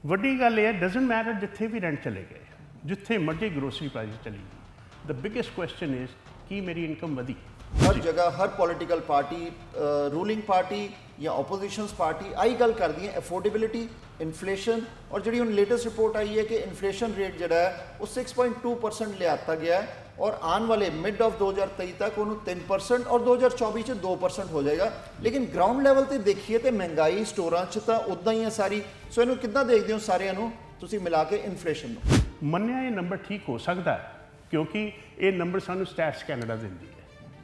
ਵੱਡੀ ਗੱਲ ਇਹ ਹੈ ਡਜ਼ਨਟ ਮੈਟਰ ਜਿੱਥੇ ਵੀ ਰੈਂਟ ਚਲੇ ਗਏ, ਜਿੱਥੇ ਮਰਜ਼ੀ ਗਰੋਸਰੀ ਪ੍ਰਾਈਸ ਚਲੀ ਗਈ, ਦ ਬਿਗੇਸਟ ਕੁਐਸਚਨ ਇਜ਼ ਕੀ ਮੇਰੀ ਇਨਕਮ ਵਧੀ। हर जगह हर पॉलिटिकल पार्टी रूलिंग पार्टी या ओपोजिशनस पार्टी आई गल करती है अफोर्डेबिलिटी इन्फ्लेशन और जी हम लेटेस्ट रिपोर्ट आई है कि इन्फ्लेशन रेट जोड़ा है वो 6.2% लिया गया है और आने वाले मिड ऑफ 2023 तक उन्होंने 3% और 2024 च 2% हो जाएगा। लेकिन ग्राउंड लैवल पर देखिए तो महंगाई स्टोर तो उदा ही है सारी। सो इनू किद्दां देखते हो सारिਆਂ तुसीं मिला के इन्फ्लेशन ਮੰਨਿਆ ਇਹ ਨੰਬਰ ਠੀਕ ਹੋ ਸਕਦਾ ਹੈ ਕਿਉਂਕਿ ਇਹ ਨੰਬਰ ਸਾਨੂੰ ਸਟੈਟਸ ਕੈਨੇਡਾ ਦਿੰਦੀ ਹੈ।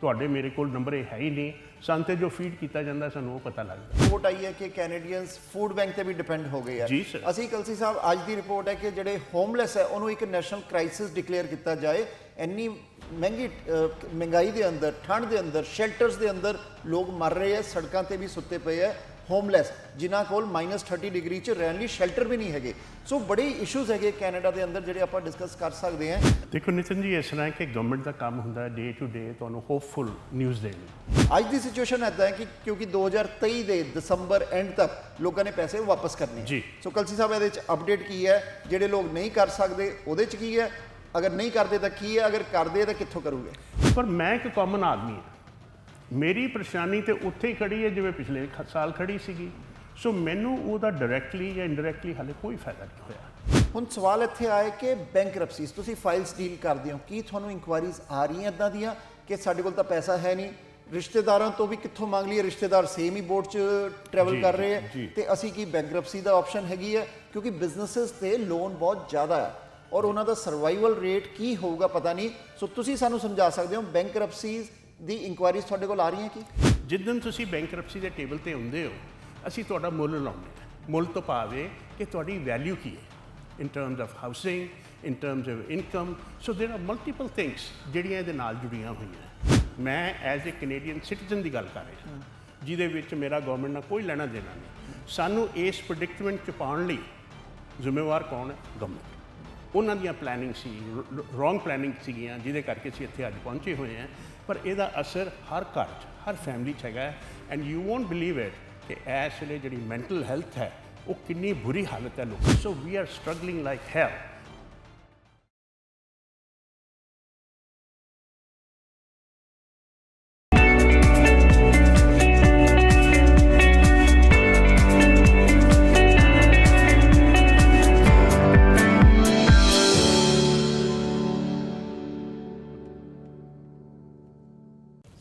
ਤੁਹਾਡੇ ਮੇਰੇ ਕੋਲ ਨੰਬਰ ਇਹ ਹੈ ਹੀ ਨਹੀਂ, ਸਾਨੂੰ ਤੇ ਜੋ ਫੀਡ ਕੀਤਾ ਜਾਂਦਾ ਸਾਨੂੰ ਉਹ ਪਤਾ ਲੱਗਦਾ। ਰਿਪੋਰਟ ਆਈ ਹੈ ਕਿ ਕੈਨੇਡੀਅਨਸ ਫੂਡ ਬੈਂਕ ਤੇ ਵੀ ਡਿਪੈਂਡ ਹੋ ਗਏ ਆ। ਜੀ ਸਰ। ਅਸੀਂ ਕਲਸੀ ਸਾਹਿਬ ਅੱਜ ਦੀ ਰਿਪੋਰਟ ਹੈ ਕਿ ਜਿਹੜੇ ਹੋਮਲੈਸ ਹੈ ਉਹਨੂੰ ਇੱਕ ਨੈਸ਼ਨਲ ਕ੍ਰਾਈਸਿਸ ਡਿਕਲੇਅਰ ਕੀਤਾ ਜਾਏ। ਇੰਨੀ ਮਹਿੰਗਾਈ ਦੇ ਅੰਦਰ, ਠੰਡ ਦੇ ਅੰਦਰ, ਸ਼ੈਲਟਰਸ ਦੇ ਅੰਦਰ ਲੋਕ ਮਰ ਰਹੇ ਆ, ਸੜਕਾਂ ਤੇ ਵੀ ਸੁੱਤੇ ਪਏ ਆ ਹੋਮਲੈਸ, ਜਿਨ੍ਹਾਂ ਕੋਲ -30 ਡਿਗਰੀ 'ਚ ਰਹਿਣ ਲਈ ਸ਼ੈਲਟਰ ਵੀ ਨਹੀਂ ਹੈਗੇ। ਸੋ ਬੜੇ ਇਸ਼ੂਜ਼ ਹੈਗੇ ਕੈਨੇਡਾ ਦੇ ਅੰਦਰ ਜਿਹੜੇ ਆਪਾਂ ਡਿਸਕਸ ਕਰ ਸਕਦੇ ਹਾਂ। ਦੇਖੋ ਨਿਤਨ ਜੀ, ਇਸ ਤਰ੍ਹਾਂ ਹੈ ਕਿ ਗਵਰਨਮੈਂਟ ਦਾ ਕੰਮ ਹੁੰਦਾ ਹੈ ਡੇ ਟੂ ਡੇ ਤੁਹਾਨੂੰ ਹੋਪਫੁਲ ਨਿਊਜ਼ ਦੇਣੀ। ਅੱਜ ਦੀ ਸਿਚੁਏਸ਼ਨ ਇੱਦਾਂ ਹੈ ਕਿ ਕਿਉਂਕਿ 2023 ਦੇ ਦਸੰਬਰ ਐਂਡ ਤੱਕ ਲੋਕਾਂ ਨੇ ਪੈਸੇ ਵਾਪਸ ਕਰਨੇ ਜੀ। ਸੋ ਕਲਸੀ ਸਾਹਿਬ ਇਹਦੇ 'ਚ ਅਪਡੇਟ ਕੀ ਹੈ, ਜਿਹੜੇ ਲੋਕ ਨਹੀਂ ਕਰ ਸਕਦੇ ਉਹਦੇ 'ਚ ਕੀ ਹੈ, ਅਗਰ ਨਹੀਂ ਕਰਦੇ ਤਾਂ ਕੀ ਹੈ, ਅਗਰ ਕਰਦੇ ਤਾਂ ਕਿੱਥੋਂ ਕਰੂਗੇ। ਪਰ ਮੈਂ ਇੱਕ ਕਾਮਨ ਆਦਮੀ ਹਾਂ, ਮੇਰੀ ਪਰੇਸ਼ਾਨੀ ਤੇ ਉੱਥੇ ਹੀ ਖੜੀ ਹੈ ਜਿਵੇਂ ਪਿਛਲੇ ਸਾਲ ਖੜੀ ਸੀਗੀ। ਸੋ ਮੈਨੂੰ ਉਹਦਾ ਡਾਇਰੈਕਟਲੀ ਜਾਂ ਇਨਡਾਇਰੈਕਟਲੀ ਹਾਲੇ ਕੋਈ ਫਾਇਦਾ ਨਹੀਂ ਹੋਇਆ। ਹੁਣ ਸਵਾਲ ਇੱਥੇ ਆਏ ਕਿ ਬੈਂਕਰਪਸੀਜ਼ ਤੁਸੀਂ ਫਾਈਲਸ ਡੀਲ ਕਰਦੇ ਹੋ, ਕੀ ਤੁਹਾਨੂੰ ਇਨਕੁਆਇਰੀਜ਼ ਆ ਰਹੀਆਂ ਇੱਦਾਂ ਦੀਆਂ ਕਿ ਸਾਡੇ ਕੋਲ ਤਾਂ ਪੈਸਾ ਹੈ ਨਹੀਂ, ਰਿਸ਼ਤੇਦਾਰਾਂ ਤੋਂ ਵੀ ਕਿੱਥੋਂ ਮੰਗ ਲਈਏ, ਰਿਸ਼ਤੇਦਾਰ ਸੇਮ ਹੀ ਬੋਟ 'ਚ ਟਰੈਵਲ ਕਰ ਰਹੇ ਹੈ ਤੇ ਅਸੀਂ ਕੀ ਬੈਂਕਰਪਸੀ ਦਾ ਆਪਸ਼ਨ ਹੈਗੀ ਹੈ? ਕਿਉਂਕਿ ਬਿਜ਼ਨਸਿਸ ਤੇ ਲੋਨ ਬਹੁਤ ਜ਼ਿਆਦਾ ਹੈ ਔਰ ਉਹਨਾਂ ਦਾ ਸਰਵਾਈਵਲ ਰੇਟ ਕੀ ਹੋਊਗਾ ਪਤਾ ਨਹੀਂ। ਸੋ ਤੁਸੀਂ ਸਾਨੂੰ ਸਮਝਾ ਸਕਦੇ ਹੋ ਬੈਂਕਰਪਸੀਜ਼ ਦੀ ਇਨਕੁਆਇਰੀਜ਼ ਤੁਹਾਡੇ ਕੋਲ ਆ ਰਹੀਆਂ ਕੀ? ਜਿੱਦਣ ਤੁਸੀਂ ਬੈਂਕਰਪਸੀ ਦੇ ਟੇਬਲ ਤੇ ਹੁੰਦੇ ਹੋ ਅਸੀਂ ਤੁਹਾਡਾ ਮੁੱਲ ਲਾਉਂਦੇ ਹਾਂ। ਮੁੱਲ ਤੋਂ ਭਾਵੇਂ ਕਿ ਤੁਹਾਡੀ ਵੈਲਿਊ ਕੀ ਹੈ ਇਨ terms of housing, in terms of income. ਸੋ ਦੇਰ ਆਰ ਮਲਟੀਪਲ ਥਿੰਗਸ ਜਿਹੜੀਆਂ ਇਹਦੇ ਨਾਲ ਜੁੜੀਆਂ ਹੋਈਆਂ। ਮੈਂ ਐਜ਼ ਏ ਕੈਨੇਡੀਅਨ ਸਿਟੀਜ਼ਨ ਦੀ ਗੱਲ ਕਰ ਰਿਹਾ ਜਿਹਦੇ ਵਿੱਚ ਮੇਰਾ ਗਵਰਨਮੈਂਟ ਨਾਲ ਕੋਈ ਲੈਣਾ ਦੇਣਾ ਨਹੀਂ। ਸਾਨੂੰ ਇਸ ਪ੍ਰੈਡਿਕਟਮੈਂਟ 'ਚ ਪਾਉਣ ਲਈ ਜ਼ਿੰਮੇਵਾਰ ਕੌਣ ਹੈ? ਗਵਰਨਮੈਂਟ। ਉਹਨਾਂ ਦੀਆਂ ਪਲੈਨਿੰਗ ਸੀ, ਰੋਂਗ ਪਲੈਨਿੰਗ ਸੀਗੀਆਂ ਜਿਹਦੇ ਕਰਕੇ ਅਸੀਂ ਇੱਥੇ ਅੱਜ ਪਹੁੰਚੇ ਹੋਏ ਹਾਂ। ਪਰ ਇਹਦਾ ਅਸਰ ਹਰ ਘਰ 'ਚ, ਹਰ ਫੈਮਿਲੀ 'ਚ ਹੈਗਾ। And you won't believe it ਕਿ ਇਸ ਵੇਲੇ ਜਿਹੜੀ ਮੈਂਟਲ ਹੈਲਥ ਹੈ ਉਹ ਕਿੰਨੀ ਬੁਰੀ ਹਾਲਤ ਹੈ ਲੋਕਾਂ ਦੀ। ਸੋ ਵੀ ਆਰ ਸਟਰਗਲਿੰਗ ਲਾਈਕ ਹੈਲ।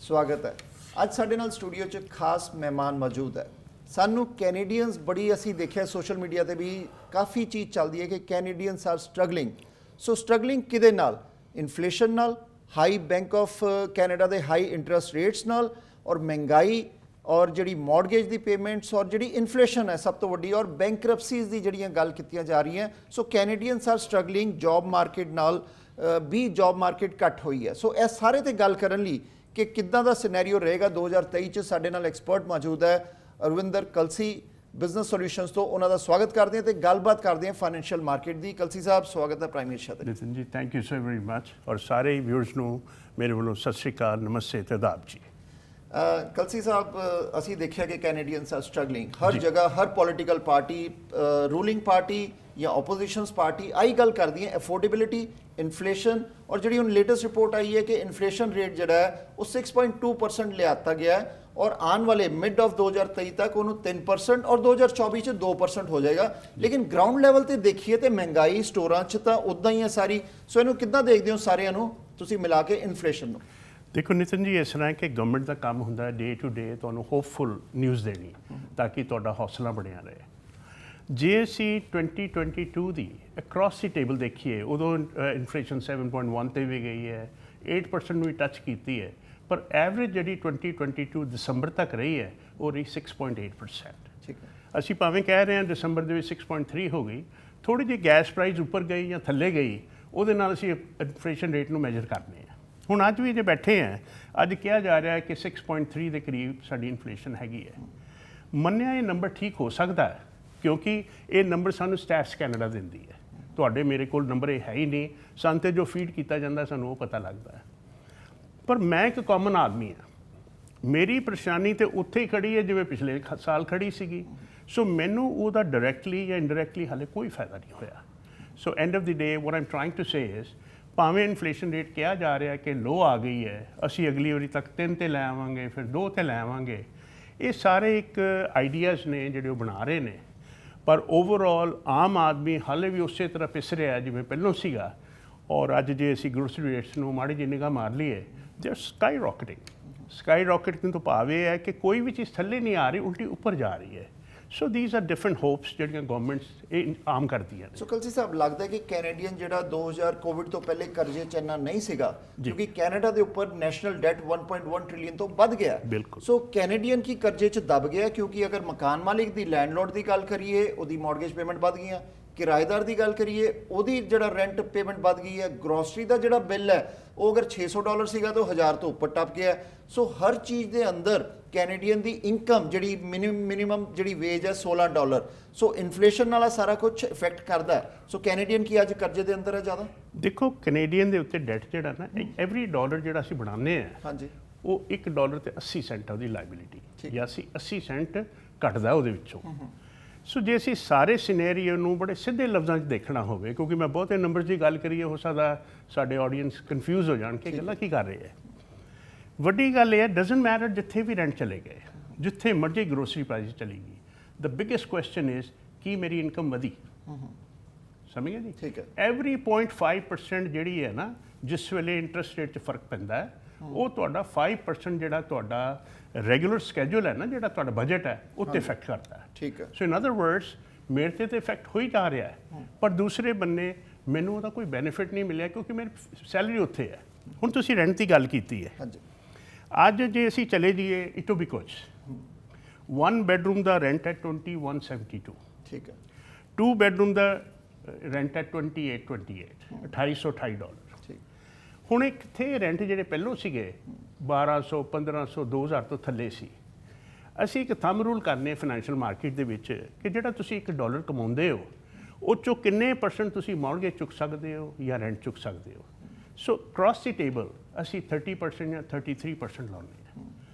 ਸਵਾਗਤ ਹੈ। ਅੱਜ ਸਾਡੇ ਨਾਲ ਸਟੂਡੀਓ 'ਚ ਖਾਸ ਮਹਿਮਾਨ ਮੌਜੂਦ ਹੈ। ਸਾਨੂੰ ਕੈਨੇਡੀਅਨਸ ਬੜੀ ਅਸੀਂ ਦੇਖਿਆ ਸੋਸ਼ਲ ਮੀਡੀਆ ਤੇ ਵੀ ਕਾਫੀ ਚੀਜ਼ ਚੱਲਦੀ ਹੈ ਕਿ Canadians are struggling. So struggling ਕਿਹਦੇ ਨਾਲ? ਇਨਫਲੇਸ਼ਨ ਨਾਲ, ਹਾਈ ਬੈਂਕ ਆਫ ਕੈਨੇਡਾ ਦੇ ਹਾਈ ਇੰਟਰਸਟ ਰੇਟਸ ਨਾਲ ਔਰ ਮਹਿੰਗਾਈ ਔਰ ਜਿਹੜੀ ਮੌਰਗੇਜ ਦੀ ਪੇਮੈਂਟਸ ਔਰ ਜਿਹੜੀ ਇਨਫਲੇਸ਼ਨ ਹੈ ਸਭ ਤੋਂ ਵੱਡੀ ਔਰ ਬੈਂਕਰਪਸੀਜ਼ ਦੀ ਜਿਹੜੀਆਂ ਗੱਲ ਕੀਤੀਆਂ ਜਾ ਰਹੀਆਂ। So Canadians are struggling. Job market ਨਾਲ ਵੀ ਜੌਬ ਮਾਰਕੀਟ ਘੱਟ ਹੋਈ ਹੈ। ਸੋ ਇਹ ਸਾਰੇ ਤੇ ਗੱਲ ਕਰਨ ਲਈ ਕਿ ਕਿੱਦਾਂ ਦਾ ਸਿਨੈਰੀਓ ਰਹੇਗਾ 2023 ਚ ਸਾਡੇ ਨਾਲ ਐਕਸਪਰਟ ਮੌਜੂਦ ਹੈ ਅਰਵਿੰਦਰ ਕਲਸੀ ਬਿਜ਼ਨਸ ਸੋਲਿਊਸ਼ਨਸ ਤੋਂ। ਉਹਨਾਂ ਦਾ ਸਵਾਗਤ ਕਰਦੇ ਹਾਂ ਤੇ ਗੱਲਬਾਤ ਕਰਦੇ ਹਾਂ ਫਾਈਨੈਂਸ਼ੀਅਲ ਮਾਰਕੀਟ ਦੀ। ਕਲਸੀ ਸਾਹਿਬ ਸਵਾਗਤ ਹੈ ਪ੍ਰਾਈਮ ਮਿਨਿਸਟਰ ਦੇ। ਨਿਤਿਨ ਜੀ thank you so very much ਔਰ ਸਾਰੇ ਵਿਊਅਰਸ ਨੂੰ ਮੇਰੇ ਵੱਲੋਂ ਸਤਿ ਸ਼੍ਰੀ ਅਕਾਲ, ਨਮਸਤੇ ਤੇ ਆਦਾਬ ਜੀ। ਕਲਸੀ ਸਾਹਿਬ ਅਸੀਂ ਦੇਖਿਆ ਕਿ ਕੈਨੇਡੀਅਨਸ ਆਰ ਸਟਰਗਲਿੰਗ। ਹਰ ਜਗ੍ਹਾ ਹਰ ਪੋਲੀਟੀਕਲ ਪਾਰਟੀ, ਰੂਲਿੰਗ ਪਾਰਟੀ ਜਾਂ ਓਪੋਜੀਸ਼ਨਸ ਪਾਰਟੀ ਆਈ ਗੱਲ ਕਰਦੀ ਹੈ ਅਫੋਰਡੇਬਿਲਿਟੀ, ਇਨਫਲੇਸ਼ਨ ਔਰ ਜਿਹੜੀ ਹੁਣ ਲੇਟੈਸਟ ਰਿਪੋਰਟ ਆਈ ਹੈ ਕਿ ਇਨਫਲੇਸ਼ਨ ਰੇਟ ਜਿਹੜਾ ਹੈ ਉਹ 6.2% ਲਿਆਤਾ ਗਿਆ ਹੈ ਔਰ ਆਉਣ ਵਾਲੇ ਮਿਡ ਆਫ 2023 ਤੱਕ ਉਹਨੂੰ 3% ਔਰ 2024 ਚ 2% ਹੋ ਜਾਏਗਾ। ਲੇਕਿਨ ਗਰਾਊਂਡ ਲੈਵਲ ਤੇ ਦੇਖੀਏ ਤੇ ਮਹਿੰਗਾਈ ਸਟੋਰਾਂ 'ਚ ਤਾਂ ਉਦਾਂ ਹੀ ਹੈ ਸਾਰੀ। ਸੋ ਇਹਨੂੰ ਕਿੱਦਾਂ ਦੇਖਦੇ ਹੋ ਸਾਰਿਆਂ ਨੂੰ ਤੁਸੀਂ ਮਿਲਾ ਕੇ ਇਨਫਲੇਸ਼ਨ ਨੂੰ? ਦੇਖੋ ਨਿਤਨ ਜੀ, ਇਸ ਤਰ੍ਹਾਂ ਹੈ ਕਿ ਗਵਰਨਮੈਂਟ ਦਾ ਕੰਮ ਹੁੰਦਾ ਹੈ ਡੇ ਟੂ ਡੇ ਤੁਹਾਨੂੰ ਹੋਪਫੁਲ ਨਿਊਜ਼ ਦੇਣੀ ਤਾਂ ਕਿ ਤੁਹਾਡਾ ਹੌਸਲਾ ਬਣਿਆ ਰਹੇ। ਜੇ ਅਸੀਂ 2022 ਦੀ ਅਕ੍ਰੋਸ ਦੀ ਟੇਬਲ ਦੇਖੀਏ ਉਦੋਂ ਇਨਫਲੇਸ਼ਨ 7.1 ਤੇ ਵੀ ਗਈ ਹੈ, 8% ਨੂੰ ਵੀ ਟੱਚ ਕੀਤੀ ਹੈ। ਪਰ ਐਵਰੇਜ ਜਿਹੜੀ 2022 ਦਸੰਬਰ ਤੱਕ ਰਹੀ ਹੈ ਉਹ ਰਹੀ 6.8%। ਠੀਕ ਹੈ। ਅਸੀਂ ਭਾਵੇਂ ਕਹਿ ਰਹੇ ਹਾਂ ਦਸੰਬਰ ਦੇ ਵਿੱਚ 6.3 ਹੋ ਗਈ, ਥੋੜ੍ਹੀ ਜਿਹੀ ਗੈਸ ਪ੍ਰਾਈਸ ਉੱਪਰ ਗਈ ਜਾਂ ਥੱਲੇ ਗਈ, ਉਹਦੇ ਨਾਲ ਅਸੀਂ ਇਨਫਲੇਸ਼ਨ ਰੇਟ ਨੂੰ ਮੈਜਰ ਕਰਨੇ ਹਾਂ। ਹੁਣ ਅੱਜ ਵੀ ਜੇ ਬੈਠੇ ਹਾਂ, ਅੱਜ ਕਿਹਾ ਜਾ ਰਿਹਾ ਹੈ ਕਿ 6.3 ਦੇ ਕਰੀਬ ਸਾਡੀ ਇਨਫਲੇਸ਼ਨ ਹੈਗੀ ਹੈ। ਮੰਨਿਆ ਇਹ ਨੰਬਰ ਠੀਕ ਹੋ ਸਕਦਾ ਹੈ ਕਿਉਂਕਿ ਇਹ ਨੰਬਰ ਸਾਨੂੰ ਸਟੈਟਸ ਕੈਨੇਡਾ ਦਿੰਦੀ ਹੈ। ਤੁਹਾਡੇ ਮੇਰੇ ਕੋਲ ਨੰਬਰ ਇਹ ਹੈ ਹੀ ਨਹੀਂ, ਸਾਨੂੰ ਤੇ ਜੋ ਫੀਡ ਕੀਤਾ ਜਾਂਦਾ ਸਾਨੂੰ ਉਹ ਪਤਾ ਲੱਗਦਾ ਹੈ। ਪਰ ਮੈਂ ਇੱਕ ਕਾਮਨ ਆਦਮੀ ਹਾਂ, ਮੇਰੀ ਪਰੇਸ਼ਾਨੀ ਤੇ ਉੱਥੇ ਹੀ ਖੜੀ ਹੈ ਜਿਵੇਂ ਪਿਛਲੇ ਸਾਲ ਖੜੀ ਸੀਗੀ। ਸੋ ਮੈਨੂੰ ਉਹਦਾ ਡਾਇਰੈਕਟਲੀ ਜਾਂ ਇਨਡਾਇਰੈਕਟਲੀ ਹਾਲੇ ਕੋਈ ਫਾਇਦਾ ਨਹੀਂ ਹੋਇਆ। So end of the day what I'm trying to say is ਭਾਵੇਂ ਇਨਫਲੇਸ਼ਨ ਰੇਟ ਕਿਹਾ ਜਾ ਰਿਹਾ ਕਿ ਲੋ ਆ ਗਈ ਹੈ, ਅਸੀਂ ਅਗਲੀ ਵਾਰੀ ਤੱਕ 3 ਤੇ ਲੈ ਆਵਾਂਗੇ, ਫਿਰ 2 ਤੇ ਲੈ ਆਵਾਂਗੇ, ਇਹ ਸਾਰੇ ਇੱਕ ਆਈਡੀਆਜ਼ ਨੇ ਜਿਹੜੇ ਉਹ ਬਣਾ ਰਹੇ ਨੇ। ਪਰ ਓਵਰਆਲ ਆਮ ਆਦਮੀ ਹਾਲੇ ਵੀ ਉਸੇ ਤਰ੍ਹਾਂ ਪਿਸ ਰਿਹਾ ਜਿਵੇਂ ਪਹਿਲਾਂ ਸੀਗਾ। ਔਰ ਅੱਜ ਜੇ ਅਸੀਂ ਗਰੋਸਰੀ ਰੇਟਸ ਨੂੰ ਮਾੜੀ ਜਿਹੀ ਨਿਗਾਹ ਮਾਰ ਲਈਏ, ਦੇ ਆਰ ਸਕਾਈ ਰੌਕਟਿੰਗ ਤੋਂ ਭਾਵ ਇਹ ਹੈ ਕਿ ਕੋਈ ਵੀ ਚੀਜ਼ ਥੱਲੇ ਨਹੀਂ ਆ ਰਹੀ, ਉਲਟੀ ਉੱਪਰ ਜਾ ਰਹੀ ਹੈ। So these are different hopes ਜਿਹੜੀਆਂ ਗਵਰਨਮੈਂਟਸ ਇਹ ਆਮ ਕਰਦੀਆਂ ਨੇ। ਸੋ ਕਲਸੀ ਸਾਹਿਬ, ਲੱਗਦਾ ਹੈ ਕਿ ਕੈਨੇਡੀਅਨ ਜਿਹੜਾ 2000 ਕੋਵਿਡ ਤੋਂ ਪਹਿਲੇ ਕਰਜ਼ੇ 'ਚ ਇੰਨਾ ਨਹੀਂ ਸੀਗਾ, ਕਿਉਂਕਿ ਕੈਨੇਡਾ ਦੇ ਉੱਪਰ ਨੈਸ਼ਨਲ ਡੈਟ 1.1 ਟ੍ਰਿਲੀਅਨ ਤੋਂ ਵੱਧ ਗਿਆ। ਬਿਲਕੁਲ। ਸੋ ਕੈਨੇਡੀਅਨ ਕੀ ਕਰਜ਼ੇ 'ਚ ਦਬ ਗਿਆ, ਕਿਉਂਕਿ ਅਗਰ ਮਕਾਨ ਮਾਲਿਕ ਦੀ ਲੈਂਡਲੋਰਡ ਦੀ ਗੱਲ ਕਰੀਏ, ਉਹਦੀ ਮੌਰਗੇਜ ਪੇਮੈਂਟ ਵੱਧ ਗਈਆਂ, ਕਿਰਾਏਦਾਰ ਦੀ ਗੱਲ ਕਰੀਏ, ਉਹਦੀ ਜਿਹੜਾ ਰੈਂਟ ਪੇਮੈਂਟ ਵੱਧ ਗਈ ਹੈ, ਗਰੋਸਰੀ ਦਾ ਜਿਹੜਾ ਬਿੱਲ ਹੈ ਉਹ ਅਗਰ $600 ਸੀਗਾ ਤਾਂ 1000 ਤੋਂ ਉੱਪਰ ਟੱਪ ਗਿਆ। ਸੋ ਹਰ ਚੀਜ਼ ਦੇ ਅੰਦਰ ਕੈਨੇਡੀਅਨ ਦੀ ਇਨਕਮ ਜਿਹੜੀ ਮਿਨੀਮਮ ਜਿਹੜੀ ਵੇਜ ਹੈ $16। ਸੋ ਇਨਫਲੇਸ਼ਨ ਨਾਲ ਸਾਰਾ ਕੁਝ ਇਫੈਕਟ ਕਰਦਾ ਹੈ। ਸੋ ਕੈਨੇਡੀਅਨ ਕੀ ਅੱਜ ਕਰਜ਼ੇ ਦੇ ਅੰਦਰ ਹੈ ਜ਼ਿਆਦਾ? ਦੇਖੋ, ਕੈਨੇਡੀਅਨ ਦੇ ਉੱਤੇ ਡੈਟ ਜਿਹੜਾ ਨਾ, ਐਵਰੀ ਡਾਲਰ ਜਿਹੜਾ ਅਸੀਂ ਬਣਾਉਂਦੇ ਆ, ਹਾਂਜੀ, ਉਹ $1 ਤੇ 80 ਸੈਂਟ ਆ ਉਹਦੀ ਲਾਇਬਿਲਿਟੀ, ਜਾਂ ਅਸੀਂ 80 ਸੈਂਟ ਘਟਦਾ ਉਹਦੇ ਵਿੱਚੋਂ। ਸੋ ਜੇ ਅਸੀਂ ਸਾਰੇ ਸਿਨੈਰੀਓ ਨੂੰ ਬੜੇ ਸਿੱਧੇ ਲਫ਼ਜ਼ਾਂ 'ਚ ਦੇਖਣਾ ਹੋਵੇ, ਕਿਉਂਕਿ ਮੈਂ ਬਹੁਤੇ ਨੰਬਰਸ ਦੀ ਗੱਲ ਕਰੀਏ ਹੋ ਸਕਦਾ ਸਾਡੇ ਆਡੀਅנס ਕਨਫਿਊਜ਼ ਹੋ ਜਾਣ ਕਿ ਗੱਲਾਂ ਕੀ ਕਰ ਰਹੇ ਹੈ। ਵੱਡੀ ਗੱਲ ਇਹ ਹੈ, ਡਜ਼ਨਟ ਮੈਟਰ ਜਿੱਥੇ ਵੀ ਰੈਂਟ ਚਲੇ ਗਏ, ਜਿੱਥੇ ਮਰਜ਼ੀ ਗਰੋਸਰੀ ਪ੍ਰਾਈਸ ਚਲੀ ਗਈ, ਦ ਬਿਗੇਸਟ ਕੁਐਸਚਨ ਇਜ਼ ਕੀ ਮੇਰੀ ਇਨਕਮ ਵਧੀ? ਸਮਝ ਗਏ ਜੀ? ਠੀਕ ਹੈ। ਐਵਰੀ 0.5% ਜਿਹੜੀ ਹੈ ਨਾ, ਜਿਸ ਵੇਲੇ ਇੰਟਰਸਟ ਰੇਟ 'ਚ ਫਰਕ ਪੈਂਦਾ ਹੈ, ਉਹ ਤੁਹਾਡਾ 5% ਜਿਹੜਾ ਤੁਹਾਡਾ ਰੈਗੂਲਰ ਸਕੈਜੂਲ ਹੈ ਨਾ, ਜਿਹੜਾ ਤੁਹਾਡਾ ਬਜਟ ਹੈ, ਉੱਤੇ ਇਫੈਕਟ ਕਰਦਾ ਹੈ। ਠੀਕ ਹੈ। ਸੋ ਇਨ ਅਦਰ ਵਰਡਸ, ਮੇਰੇ ਤੇ ਇਫੈਕਟ ਹੋ ਹੀ ਜਾ ਰਿਹਾ ਹੈ, ਪਰ ਦੂਸਰੇ ਬੰਨੇ ਮੈਨੂੰ ਉਹਦਾ ਕੋਈ ਬੈਨੀਫਿਟ ਨਹੀਂ ਮਿਲਿਆ, ਕਿਉਂਕਿ ਮੇਰੀ ਸੈਲਰੀ ਉੱਥੇ ਹੈ। ਹੁਣ ਤੁਸੀਂ ਰੈਂਟ ਦੀ ਗੱਲ ਕੀਤੀ ਹੈ। ਹਾਂਜੀ। ਅੱਜ ਜੇ ਅਸੀਂ ਚਲੇ ਜਾਈਏ ਇਟੋਬੀਕੋਚ, 1 ਬੈਡਰੂਮ ਦਾ ਰੈਂਟ ਹੈ 2172। ਠੀਕ ਹੈ। 2 ਬੈਡਰੂਮ ਦਾ ਰੈਂਟ ਹੈ 2828 $228। ਠੀਕ। ਹੁਣ ਇਹ ਕਿੱਥੇ ਰੈਂਟ ਜਿਹੜੇ ਪਹਿਲੋਂ ਸੀਗੇ 1200 1500 2000 ਤੋਂ ਥੱਲੇ ਸੀ। ਅਸੀਂ ਇੱਕ ਥੰਬ ਰੂਲ ਕਰਨੇ ਫਾਈਨੈਂਸ਼ੀਅਲ ਮਾਰਕੀਟ ਦੇ ਵਿੱਚ ਕਿ ਜਿਹੜਾ ਤੁਸੀਂ $1 ਕਮਾਉਂਦੇ ਹੋ, ਉਹ 'ਚੋਂ ਕਿੰਨੇ % ਤੁਸੀਂ ਮੌਰਗੇਜ ਚੁੱਕ ਸਕਦੇ ਹੋ ਜਾਂ ਰੈਂਟ ਚੁੱਕ ਸਕਦੇ ਹੋ। ਸੋ ਕ੍ਰਾਸ ਦੀ ਟੇਬਲ ਅਸੀਂ 30% ਜਾਂ 33% ਲਾਉਂਦੇ ਹਾਂ।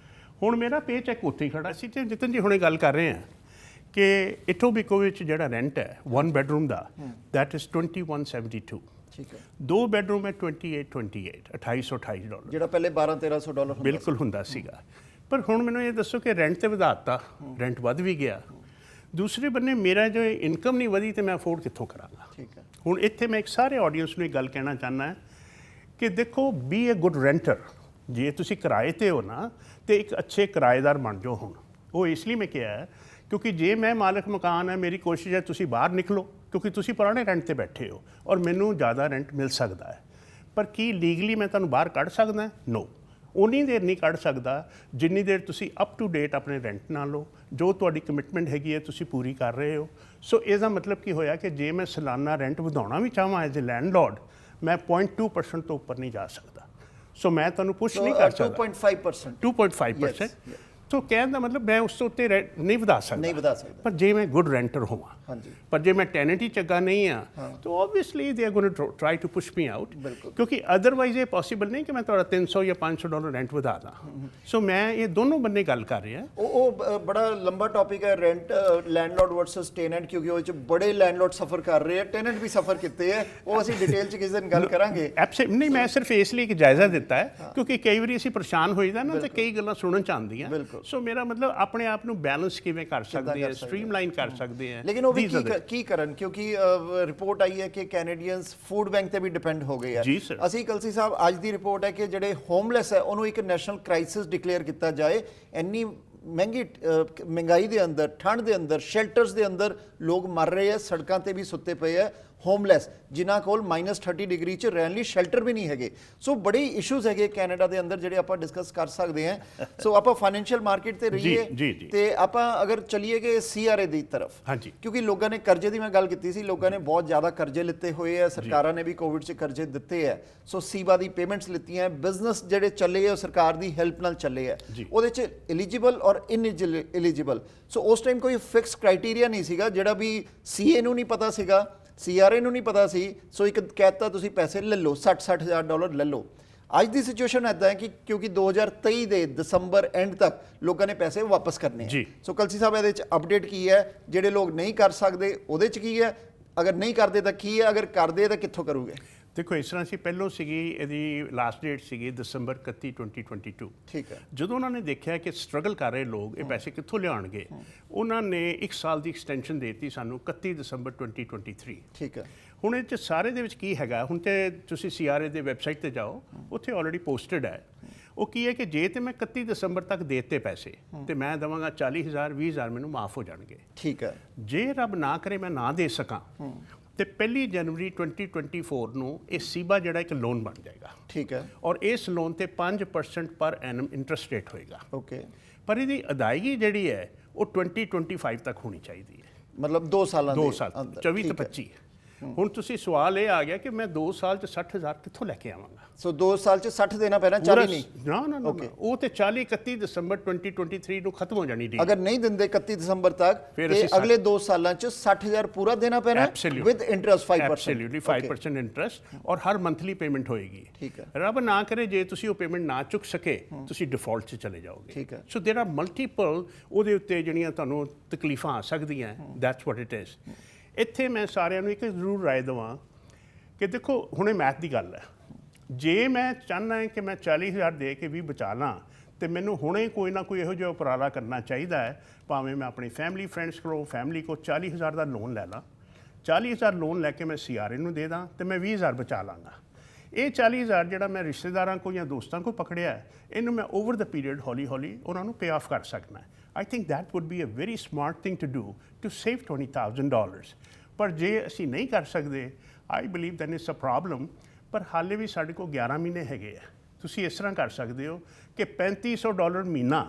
ਹੁਣ ਮੇਰਾ ਪੇ ਚੈੱਕ ਉੱਥੇ ਹੀ ਖੜਾ। ਅਸੀਂ ਤੇ ਜਿਤਨ ਜੀ ਹੁਣੇ ਗੱਲ ਕਰ ਰਹੇ ਹਾਂ ਕਿ ਇਟੋਬੀਕੋ ਵਿੱਚ ਜਿਹੜਾ ਰੈਂਟ ਹੈ 1 ਬੈਡਰੂਮ ਦਾ, ਦੈਟ ਇਜ਼ 2172। ਠੀਕ ਹੈ। 2 ਬੈਡਰੂਮ ਹੈ 2828 ਜਿਹੜਾ ਪਹਿਲੇ $1200-1300 ਹੁੰਦਾ ਬਿਲਕੁਲ ਹੁੰਦਾ ਸੀਗਾ। ਪਰ ਹੁਣ ਮੈਨੂੰ ਇਹ ਦੱਸੋ ਕਿ ਰੈਂਟ ਤੇ ਵਧਾਤਾ, ਰੈਂਟ ਵੱਧ ਵੀ ਗਿਆ, ਦੂਸਰੇ ਬੰਨੇ ਮੇਰਾ ਜੋ ਇਨਕਮ ਨਹੀਂ ਵਧੀ ਤੇ ਮੈਂ ਅਫੋਰਡ ਕਿੱਥੋਂ ਕਰਾਂਗਾ? ਠੀਕ ਹੈ। ਹੁਣ ਇੱਥੇ ਮੈਂ ਇੱਕ ਸਾਰੇ ਆਡੀਅנס ਨੂੰ ਇੱਕ ਗੱਲ ਕਹਿਣਾ ਚਾਹੁੰਦਾ ਕਿ ਦੇਖੋ, ਬੀ ਅ ਗੁੱਡ ਰੈਂਟਰ। ਜੇ ਤੁਸੀਂ ਕਿਰਾਏ ਤੇ ਹੋ ਨਾ, ਤੇ ਇੱਕ ਅੱਛੇ ਕਿਰਾਏਦਾਰ ਬਣ ਜਾਓ। ਹੁਣ ਉਹ ਇਸ ਲਈ ਮੈਂ ਕਿਹਾ ਹੈ ਕਿਉਂਕਿ ਜੇ ਮੈਂ ਮਾਲਕ ਮਕਾਨ ਹੈ, ਮੇਰੀ ਕੋਸ਼ਿਸ਼ ਹੈ ਤੁਸੀਂ ਬਾਹਰ ਨਿਕਲੋ, ਕਿਉਂਕਿ ਤੁਸੀਂ ਪੁਰਾਣੇ ਰੈਂਟ ਤੇ ਬੈਠੇ ਹੋ ਔਰ ਮੈਨੂੰ ਜ਼ਿਆਦਾ ਰੈਂਟ ਮਿਲ ਸਕਦਾ ਹੈ। ਪਰ ਕੀ ਲੀਗਲੀ ਮੈਂ ਤੁਹਾਨੂੰ ਬਾਹਰ ਕੱਢ ਸਕਦਾ? ਨੋ। ਉਨੀ ਦੇਰ ਨਹੀਂ ਕੱਢ ਸਕਦਾ ਜਿੰਨੀ ਦੇਰ ਤੁਸੀਂ ਅਪ ਟੂ ਡੇਟ ਆਪਣੇ ਰੈਂਟ ਨਾਲ ਲਓ, ਜੋ ਤੁਹਾਡੀ ਕਮਿਟਮੈਂਟ ਹੈਗੀ ਹੈ ਤੁਸੀਂ ਪੂਰੀ ਕਰ ਰਹੇ ਹੋ। ਸੋ ਇਹਦਾ ਮਤਲਬ ਕੀ ਹੋਇਆ ਕਿ ਜੇ ਮੈਂ ਸਾਲਾਨਾ ਰੈਂਟ ਵਧਾਉਣਾ ਵੀ ਚਾਹਾਂ ਐਜ਼ ਅ ਲੈਂਡਲੋਰਡ, ਮੈਂ 0.2% ਤੋਂ ਉੱਪਰ ਨਹੀਂ ਜਾ ਸਕਦਾ। ਸੋ ਮੈਂ ਤੁਹਾਨੂੰ ਪੁਸ਼ ਨਹੀਂ ਕਰ ਸਕਦਾ। 2.5%। ਸੋ ਕਹਿਣ ਦਾ ਮਤਲਬ ਮੈਂ ਉਸ ਤੋਂ ਉੱਤੇ ਨਹੀਂ ਵਧਾ ਸਕਦਾ। ਪਰ ਜੇ ਮੈਂ ਗੁੱਡ ਰੈਂਟਰ ਹੋਵਾਂ, ਹਾਂਜੀ, ਪਰ ਜੇ ਮੈਂ ਟੈਨੈਂਟ ਹੀ ਚੰਗਾ ਨਹੀਂ ਆ, ਤਾਂ obviously they are going to try to push me out, ਕਿਉਂਕਿ ਅਦਰਵਾਈਜ਼ ਇਹ ਪੋਸੀਬਲ ਨਹੀਂ ਕਿ ਮੈਂ ਤੁਹਾਡਾ $300 ਜਾਂ $500 ਰੈਂਟ ਵਧਾ ਦਾਂ। ਸੋ ਮੈਂ ਇਹ ਦੋਨੋਂ ਬੰਨੇ ਗੱਲ ਕਰ ਰਿਹਾ। ਉਹ ਬੜਾ ਲੰਬਾ ਟੌਪਿਕ ਹੈ, ਰੈਂਟ ਲੈਂਡਲੋਰਡ ਵਰਸਸ ਟੈਨੈਂਟ, ਕਿਉਂਕਿ ਉਹ 'ਚ ਬੜੇ ਲੈਂਡਲੋਰਡ ਸਫਰ ਕਰ ਰਹੇ ਆ, ਟੈਨੈਂਟ ਵੀ ਸਫਰ ਕੀਤੇ ਹੈ। ਉਹ ਅਸੀਂ ਡਿਟੇਲ 'ਚ ਕਿਸੇ ਦਿਨ ਗੱਲ ਕਰਾਂਗੇ। ਨਹੀਂ, ਮੈਂ ਸਿਰਫ ਇਸ ਲਈ ਇੱਕ ਜਾਇਜ਼ਾ ਦਿੱਤਾ ਹੈ ਕਿਉਂਕਿ ਕਈ ਵਾਰੀ ਅਸੀਂ ਪਰੇਸ਼ਾਨ ਹੋਈਦਾ ਨਾ, ਤੇ ਕਈ ਗੱਲਾਂ ਸੁਣਨ ਚ ਆਉਂਦੀਆਂ। ਸੋ ਮੇਰਾ ਮਤਲਬ ਆਪਣੇ ਆਪ ਨੂੰ ਬੈਲੈਂਸ ਕਿਵੇਂ ਕਰ ਸਕਦੇ ਆ, ਸਟ੍ਰੀਮਲਾਈਨ ਕਰ ਸਕਦੇ ਆ। ਲੇਕਿਨ ਉਹ ਵੀ ਕੀ ਕਰਨ, ਕਿਉਂਕਿ ਰਿਪੋਰਟ ਆਈ ਹੈ ਕਿ ਕੈਨੇਡੀਅਨਸ ਫੂਡ ਬੈਂਕ ਤੇ ਵੀ ਡਿਪੈਂਡ ਹੋ ਗਏ ਆ। ਅਸੀਂ ਕਲਸੀ ਸਾਹਿਬ, ਅੱਜ ਦੀ ਰਿਪੋਰਟ ਹੈ ਕਿ ਜਿਹੜੇ ਹੋਮਲੈਸ ਹੈ ਉਹਨੂੰ ਇੱਕ ਨੈਸ਼ਨਲ ਕ੍ਰਾਈਸਿਸ ਡਿਕਲੇਅਰ ਕੀਤਾ ਜਾਏ। ਇੰਨੀ ਮਹਿੰਗਾਈ ਦੇ ਅੰਦਰ, ਠੰਡ ਦੇ ਅੰਦਰ, ਸ਼ੈਲਟਰਸ ਦੇ ਅੰਦਰ ਲੋਕ ਮਰ ਰਹੇ ਆ, ਸੜਕਾਂ ਤੇ ਵੀ ਸੁੱਤੇ ਪਏ ਆ ਹੋਮਲੈਸ, ਜਿਨ੍ਹਾਂ ਕੋਲ -30 ਡਿਗਰੀ 'ਚ ਰਹਿਣ ਲਈ ਸ਼ੈਲਟਰ ਵੀ ਨਹੀਂ ਹੈਗੇ। ਸੋ ਬੜੇ ਇਸ਼ੂਜ਼ ਹੈਗੇ ਕੈਨੇਡਾ ਦੇ ਅੰਦਰ ਜਿਹੜੇ ਆਪਾਂ ਡਿਸਕਸ ਕਰ ਸਕਦੇ ਹਾਂ। ਸੋ ਆਪਾਂ ਫਾਈਨੈਂਸ਼ੀਅਲ ਮਾਰਕੀਟ ਤੇ ਰਹੀਏ ਤੇ ਆਪਾਂ ਅਗਰ ਚਲੀਏ ਕਿ CRA ਦੀ ਤਰਫ, ਕਿਉਂਕਿ ਲੋਕਾਂ ਨੇ ਕਰਜ਼ੇ ਦੀ ਮੈਂ ਗੱਲ ਕੀਤੀ ਸੀ, ਲੋਕਾਂ ਨੇ ਬਹੁਤ ਜ਼ਿਆਦਾ ਕਰਜ਼ੇ ਲਿੱਤੇ ਹੋਏ ਆ, ਸਰਕਾਰਾਂ ਨੇ ਵੀ ਕੋਵਿਡ 'ਚ ਕਰਜ਼ੇ ਦਿੱਤੇ ਆ। ਸੋ ਸੀਬਾ ਦੀ ਪੇਮੈਂਟਸ ਲਿੱਤੀਆਂ, ਬਿਜ਼ਨਸ ਜਿਹੜੇ ਚੱਲੇ ਆ ਉਹ ਸਰਕਾਰ ਦੀ ਹੈਲਪ ਨਾਲ ਚੱਲੇ ਆ, ਉਹਦੇ 'ਚ ਐਲੀਜੀਬਲ ਔਰ ਇਨਐਲੀਜੀਬਲ। ਸੋ ਉਸ ਟਾਈਮ ਕੋਈ ਫਿਕਸ ਕ੍ਰਾਈਟੇਰੀਆ ਨਹੀਂ ਸੀਗਾ, ਜਿਹੜਾ ਵੀ CA ਨੂੰ ਨਹੀਂ ਪਤਾ ਸੀਗਾ, CRA ਨੂੰ ਨਹੀਂ ਪਤਾ ਸੀ। ਸੋ ਇੱਕ ਕਹਿਤਾ ਤੁਸੀਂ ਪੈਸੇ ਲੈ ਲਓ, $60,000 ਲੈ ਲਓ। ਅੱਜ ਦੀ ਸਿਚੁਏਸ਼ਨ ਇਦਾਂ ਹੈ ਕਿ ਕਿਉਂਕਿ 2023 ਦੇ ਦਸੰਬਰ ਐਂਡ ਤੱਕ ਲੋਕਾਂ ਨੇ ਪੈਸੇ ਵਾਪਸ ਕਰਨੇ ਆ। ਜੀ। ਸੋ ਕਲਸੀ ਸਾਹਿਬ ਇਹਦੇ ਵਿੱਚ ਅਪਡੇਟ ਕੀ ਹੈ, ਜਿਹੜੇ ਲੋਕ ਨਹੀਂ ਕਰ ਸਕਦੇ ਉਹਦੇ 'ਚ ਕੀ ਹੈ, ਅਗਰ ਨਹੀਂ ਕਰਦੇ ਤਾਂ ਕੀ ਹੈ, ਅਗਰ ਕਰਦੇ ਤਾਂ ਕਿੱਥੋਂ ਕਰੋਗੇ? ਦੇਖੋ ਇਸ ਤਰ੍ਹਾਂ ਸੀ, ਪਹਿਲੋਂ ਸੀਗੀ ਇਹਦੀ ਲਾਸਟ ਡੇਟ ਸੀਗੀ ਦਸੰਬਰ 31 2022। ਠੀਕ ਹੈ। ਜਦੋਂ ਉਹਨਾਂ ਨੇ ਦੇਖਿਆ ਕਿ ਸਟਰਗਲ ਕਰ ਰਹੇ ਲੋਕ ਇਹ ਪੈਸੇ ਕਿੱਥੋਂ ਲਿਆਉਣਗੇ, ਉਹਨਾਂ ਨੇ 1 ਸਾਲ ਦੀ ਐਕਸਟੈਂਸ਼ਨ ਦੇ ਦਿੱਤੀ ਸਾਨੂੰ 31 ਦਸੰਬਰ 2023। ਠੀਕ ਹੈ। ਹੁਣ ਇਹ 'ਚ ਸਾਰੇ ਦੇ ਵਿੱਚ ਕੀ ਹੈਗਾ, ਹੁਣ ਤੇ ਤੁਸੀਂ CRA ਦੇ ਵੈਬਸਾਈਟ ਤੇ ਜਾਓ, ਉੱਥੇ ਆਲਰੇਡੀ ਪੋਸਟਡ ਹੈ। ਉਹ ਕੀ ਹੈ ਕਿ ਜੇ ਤੇ ਮੈਂ 31 ਦਸੰਬਰ ਤੱਕ ਦੇ ਦਿੱਤੇ ਪੈਸੇ ਤੇ ਮੈਂ ਦੇਵਾਂਗਾ 40,000 20,000 ਮੈਨੂੰ ਮਾਫ ਹੋ ਜਾਣਗੇ। ਠੀਕ ਹੈ। ਜੇ ਰੱਬ ਨਾ ਕਰੇ ਮੈਂ ਨਾ ਦੇ ਸਕਾਂ ਤੇ 1 ਜਨਵਰੀ 2024 ਨੂੰ ਇਹ ਸੀਬਾ ਜਿਹੜਾ ਇੱਕ ਲੋਨ ਬਣ ਜਾਏਗਾ। ਠੀਕ ਹੈ। ਔਰ ਇਸ ਲੋਨ ਤੇ 5% ਪਰ ਐਨਮ ਇੰਟਰਸਟ ਰੇਟ ਹੋਏਗਾ। ਓਕੇ। ਪਰ ਇਹਦੀ ਅਦਾਇਗੀ ਜਿਹੜੀ ਹੈ ਉਹ 2025 ਤੱਕ ਹੋਣੀ ਚਾਹੀਦੀ ਹੈ। ਮਤਲਬ 2 ਸਾਲਾਂ ਦੇ 2 ਸਾਲ 24 ਤੇ 25। ਹੁਣ ਤੁਸੀਂ ਸਵਾਲ ਇਹ ਆ ਗਿਆ ਕਿ ਮੈਂ 2 ਸਾਲ 'ਚ 60,000 ਕਿੱਥੋਂ ਲੈ ਕੇ ਆਵਾਂਗਾ? ਸੋ 2 ਸਾਲ 'ਚ 60 ਦੇਣਾ ਪੈਣਾ, 40 ਨਹੀਂ? ਨਾ ਨਾ ਨਾ, ਉਹ ਤੇ 40 31 ਦਸੰਬਰ 2023 ਨੂੰ ਖਤਮ ਹੋ ਜਾਣੀ ਡੀਲ। ਅਗਰ ਨਹੀਂ ਦਿੰਦੇ 31 ਦਸੰਬਰ ਤੱਕ ਫਿਰ ਤੇ ਅਸੀਂ ਅਗਲੇ 2 ਸਾਲਾਂ 'ਚ 60,000 ਪੂਰਾ ਦੇਣਾ ਪੈਣਾ ਵਿਦ ਇੰਟਰਸਟ 5%। ਐਬਸੋਲੂਟਲੀ 5% ਇੰਟਰਸਟ ਔਰ ਹਰ ਮੰਥਲੀ ਪੇਮੈਂਟ ਹੋਏਗੀ। ਠੀਕ ਹੈ। ਰੱਬ ਨਾ ਕਰੇ ਜੇ ਤੁਸੀਂ ਉਹ ਪੇਮੈਂਟ ਨਾ ਚੁੱਕ ਸਕੇ ਤੁਸੀਂ ਡਿਫਾਲਟ 'ਚ ਚਲੇ ਜਾਓਗੇ। ਠੀਕ ਹੈ। ਸੋ ਦੇਰ ਆਰ ਮਲਟੀਪਲ ਉਹਦੇ ਉੱਤੇ ਜਿਹੜੀਆਂ ਤੁਹਾਨੂੰ ਤਕਲੀਫਾਂ ਆ ਸਕਦੀਆਂ, ਦੈਟਸ ਵਾਟ ਇਟ ਇਜ਼। ਇੱਥੇ ਮੈਂ ਸਾਰਿਆਂ ਨੂੰ ਇੱਕ ਜ਼ਰੂਰ ਰਾਏ ਦੇਵਾਂ ਕਿ ਦੇਖੋ ਹੁਣੇ ਮੈਥ ਦੀ ਗੱਲ ਹੈ। ਜੇ ਮੈਂ ਚਾਹੁੰਦਾ ਕਿ ਮੈਂ 40,000 ਦੇ ਕੇ ਵੀ ਬਚਾ ਲਾਂ ਤੇ ਮੈਨੂੰ ਹੁਣੇ ਕੋਈ ਨਾ ਕੋਈ ਇਹੋ ਜਿਹਾ ਉਪਰਾਲਾ ਕਰਨਾ ਚਾਹੀਦਾ ਹੈ, ਭਾਵੇਂ ਮੈਂ ਆਪਣੀ ਫੈਮਿਲੀ ਫਰੈਂਡਸ ਕੋਲੋਂ ਫੈਮਿਲੀ ਕੋ 40,000 ਦਾ ਲੋਨ ਲੈ ਲਾਂ, 40,000 ਲੋਨ ਲੈ ਕੇ ਮੈਂ CRA ਨੂੰ ਦੇ ਦਾਂ ਤੇ ਮੈਂ 20,000 ਬਚਾ ਲਾਂਗਾ। ਇਹ 40,000 ਜਿਹੜਾ ਮੈਂ ਰਿਸ਼ਤੇਦਾਰਾਂ ਕੋ ਜਾਂ ਦੋਸਤਾਂ ਕੋ ਪਕੜਿਆ ਹੈ, ਇਹਨੂੰ ਮੈਂ ਓਵਰ ਦ ਪੀਰੀਅਡ ਹੌਲੀ ਹੌਲੀ ਉਹਨਾਂ ਨੂੰ ਪੇ ਆਫ ਕਰ ਸਕਦਾ। I think that would be a very smart thing to do to save $20,000। ਪਰ ਜੇ ਅਸੀਂ ਨਹੀਂ ਕਰ ਸਕਦੇ, I believe then it's a problem. ਪਰ ਹਾਲੇ ਵੀ ਸਾਡੇ ਕੋਲ 11 ਮਹੀਨੇ ਹੈਗੇ ਆ। ਤੁਸੀਂ ਇਸ ਤਰ੍ਹਾਂ ਕਰ ਸਕਦੇ ਹੋ ਕਿ $3,500 ਮਹੀਨਾ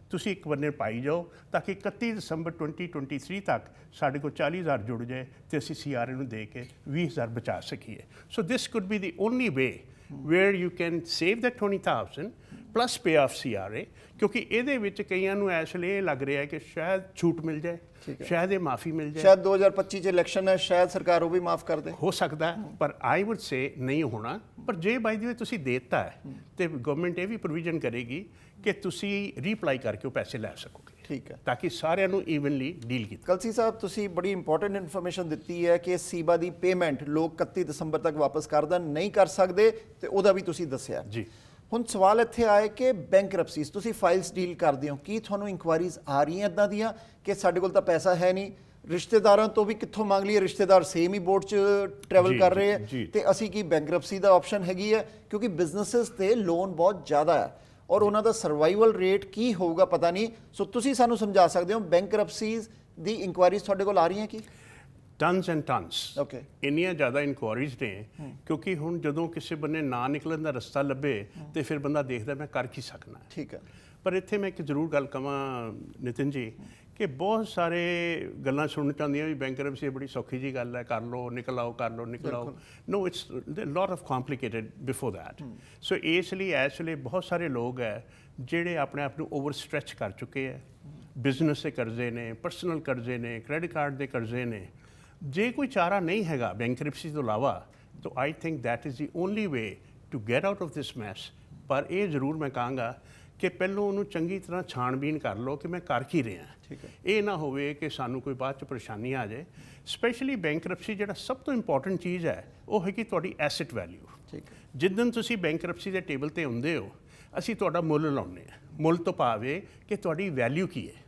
ਤੁਸੀਂ ਇੱਕ ਬੰਨੇ ਪਾਈ ਜਾਓ ਤਾਂ ਕਿ 31 ਦਸੰਬਰ 2023 ਤੱਕ ਸਾਡੇ ਕੋਲ 40,000 ਜੁੜ ਜਾਏ ਤੇ ਅਸੀਂ CRA ਨੂੰ ਦੇ ਕੇ 20,000 ਬਚਾ ਸਕੀਏ। ਸੋ ਦਿਸ could B the only way where you can save that 20,000 plus pay of CRA। ਕਿਉਂਕਿ ਇਹਦੇ ਵਿੱਚ ਕਈਆਂ ਨੂੰ ਇਸ ਲਈ ਲੱਗ ਰਿਹਾ ਹੈ ਕਿ ਸ਼ਾਇਦ ਛੂਟ ਮਿਲ ਜਾਏ, ਸ਼ਾਇਦ ਇਹ ਮਾਫੀ ਮਿਲ ਜਾਏ, ਸ਼ਾਇਦ 2025 ਚ ਇਲੈਕਸ਼ਨ ਹੈ, ਸ਼ਾਇਦ ਸਰਕਾਰ ਉਹ ਵੀ ਮਾਫ ਕਰ ਦੇ। ਹੋ ਸਕਦਾ ਹੈ, ਪਰ ਆਈ ਵੁੱਡ ਸੇ ਨਹੀਂ ਹੋਣਾ। ਪਰ ਜੇ ਬਾਈ ਦੀ ਵੇ ਤੁਸੀਂ ਦੇ ਦਿੱਤਾ ਹੈ ਤੇ ਗਵਰਨਮੈਂਟ ਇਹ ਵੀ ਪ੍ਰੋਵੀਜ਼ਨ ਕਰੇਗੀ ਕਿ ਤੁਸੀਂ ਰੀਅਪਲਾਈ ਕਰਕੇ ਉਹ ਪੈਸੇ ਲੈ ਸਕੋਗੇ। ਠੀਕ ਹੈ। ਤਾਂ ਕਿ ਸਾਰਿਆਂ ਨੂੰ ਈਵਨਲੀ ਡੀਲ ਕੀਤਾ। ਕਲਸੀ ਸਾਹਿਬ ਤੁਸੀਂ ਬੜੀ ਇੰਪੋਰਟੈਂਟ ਇਨਫੋਰਮੇਸ਼ਨ ਦਿੱਤੀ ਹੈ ਕਿ ਸੀਬਾ ਦੀ ਪੇਮੈਂਟ ਲੋਕ 31 ਦਸੰਬਰ ਤੱਕ ਵਾਪਸ ਕਰ ਦੇਣ, ਨਹੀਂ ਕਰ ਸਕਦੇ ਤੇ ਉਹਦਾ ਵੀ ਤੁਸੀਂ ਦੱਸਿਆ ਜੀ। ਹੁਣ ਸਵਾਲ ਇੱਥੇ ਆਏ ਕਿ ਬੈਂਕਰਪਸੀਜ਼ ਤੁਸੀਂ ਫਾਈਲਸ ਡੀਲ ਕਰਦੇ ਹੋ, ਕੀ ਤੁਹਾਨੂੰ ਇਨਕੁਆਇਰੀਜ਼ ਆ ਰਹੀਆਂ ਇੱਦਾਂ ਦੀਆਂ ਕਿ ਸਾਡੇ ਕੋਲ ਤਾਂ ਪੈਸਾ ਹੈ ਨਹੀਂ, ਰਿਸ਼ਤੇਦਾਰਾਂ ਤੋਂ ਵੀ ਕਿੱਥੋਂ ਮੰਗ ਲਈਏ, ਰਿਸ਼ਤੇਦਾਰ ਸੇਮ ਹੀ ਬੋਟ 'ਚ ਟਰੈਵਲ ਕਰ ਰਹੇ ਹੈ ਤੇ ਅਸੀਂ ਕੀ ਬੈਂਕਰਪਸੀ ਦਾ ਆਪਸ਼ਨ ਹੈਗੀ ਹੈ? ਕਿਉਂਕਿ ਬਿਜ਼ਨੈਸਿਸ ਤੇ ਲੋਨ ਬਹੁਤ ਜ਼ਿਆਦਾ ਹੈ ਔਰ ਉਹਨਾਂ ਦਾ ਸਰਵਾਈਵਲ ਰੇਟ ਕੀ ਹੋਊਗਾ ਪਤਾ ਨਹੀਂ। ਸੋ ਤੁਸੀਂ ਸਾਨੂੰ ਸਮਝਾ ਸਕਦੇ ਹੋ ਬੈਂਕਰਪਸੀਜ਼ ਦੀ ਇਨਕੁਆਇਰੀਜ਼ ਤੁਹਾਡੇ ਕੋਲ ਆ ਰਹੀਆਂ ਕੀ? Tons and tons. ਓਕੇ। ਇੰਨੀਆਂ ਜ਼ਿਆਦਾ ਇਨਕੁਆਇਰੀਜ਼ ਨੇ ਕਿਉਂਕਿ ਹੁਣ ਜਦੋਂ ਕਿਸੇ ਬੰਨੇ ਨਾ ਨਿਕਲਣ ਦਾ ਰਸਤਾ ਲੱਭੇ ਤੇ ਫਿਰ ਬੰਦਾ ਦੇਖਦਾ ਮੈਂ ਕਰ ਕੀ ਸਕਣਾ। ਠੀਕ ਹੈ। ਪਰ ਇੱਥੇ ਮੈਂ ਇੱਕ ਜ਼ਰੂਰ ਗੱਲ ਕਵਾਂ ਨਿਤਿਨ ਜੀ ਕਿ ਬਹੁਤ ਸਾਰੇ ਗੱਲਾਂ ਸੁਣਨ ਚਾਹੁੰਦੀਆਂ ਵੀ ਬੈਂਕਰਪਸੀ ਬੜੀ ਸੌਖੀ ਜੀ ਗੱਲ ਹੈ, ਕਰ ਲਓ ਨਿਕਲ ਆਓ, ਕਰ ਲਓ ਨਿਕਲ ਆਓ। No, it's lot of complicated before that. So ਇਸ ਲਈ ਬਹੁਤ ਸਾਰੇ ਲੋਕ ਹੈ ਜਿਹੜੇ ਆਪਣੇ ਆਪ ਨੂੰ ਓਵਰ ਸਟ੍ਰੈਚ ਕਰ ਚੁੱਕੇ ਹੈ। ਬਿਜ਼ਨਸ ਦੇ ਕਰਜ਼ੇ ਨੇ, ਪਰਸਨਲ ਕਰਜ਼ੇ ਨੇ, ਕ੍ਰੈਡਿਟ ਕਾਰਡ ਦੇ ਕਰਜ਼ੇ ਨੇ। ਜੇ ਕੋਈ ਚਾਰਾ ਨਹੀਂ ਹੈਗਾ ਬੈਂਕਰਪਸੀ ਤੋਂ ਇਲਾਵਾ ਤਾਂ I think that is the only way to get out of this mess. ਪਰ ਇਹ ਜ਼ਰੂਰ ਮੈਂ ਕਹਾਂਗਾ ਕਿ ਪਹਿਲਾਂ ਉਹਨੂੰ ਚੰਗੀ ਤਰ੍ਹਾਂ ਛਾਣਬੀਨ ਕਰ ਲਓ ਕਿ ਮੈਂ ਕਰ ਕੀ ਰਿਹਾ। ਠੀਕ ਹੈ। ਇਹ ਨਾ ਹੋਵੇ ਕਿ ਸਾਨੂੰ ਕੋਈ ਬਾਅਦ 'ਚ ਪਰੇਸ਼ਾਨੀ ਆ ਜਾਏ। ਸਪੈਸ਼ਲੀ ਬੈਂਕਰਪਸੀ ਜਿਹੜਾ ਸਭ ਤੋਂ ਇੰਪੋਰਟੈਂਟ ਚੀਜ਼ ਹੈ ਉਹ ਹੈ ਕਿ ਤੁਹਾਡੀ ਐਸੈਟ ਵੈਲਿਊ। ਠੀਕ ਹੈ। ਜਿੱਦਣ ਤੁਸੀਂ ਬੈਂਕਰਪਸੀ ਦੇ ਟੇਬਲ ਤੇ ਹੁੰਦੇ ਹੋ ਅਸੀਂ ਤੁਹਾਡਾ ਮੁੱਲ ਲਾਉਂਦੇ ਹਾਂ। ਮੁੱਲ ਤੋਂ ਭਾਵੇਂ ਕਿ ਤੁਹਾਡੀ ਵੈਲਿਊ ਕੀ ਹੈ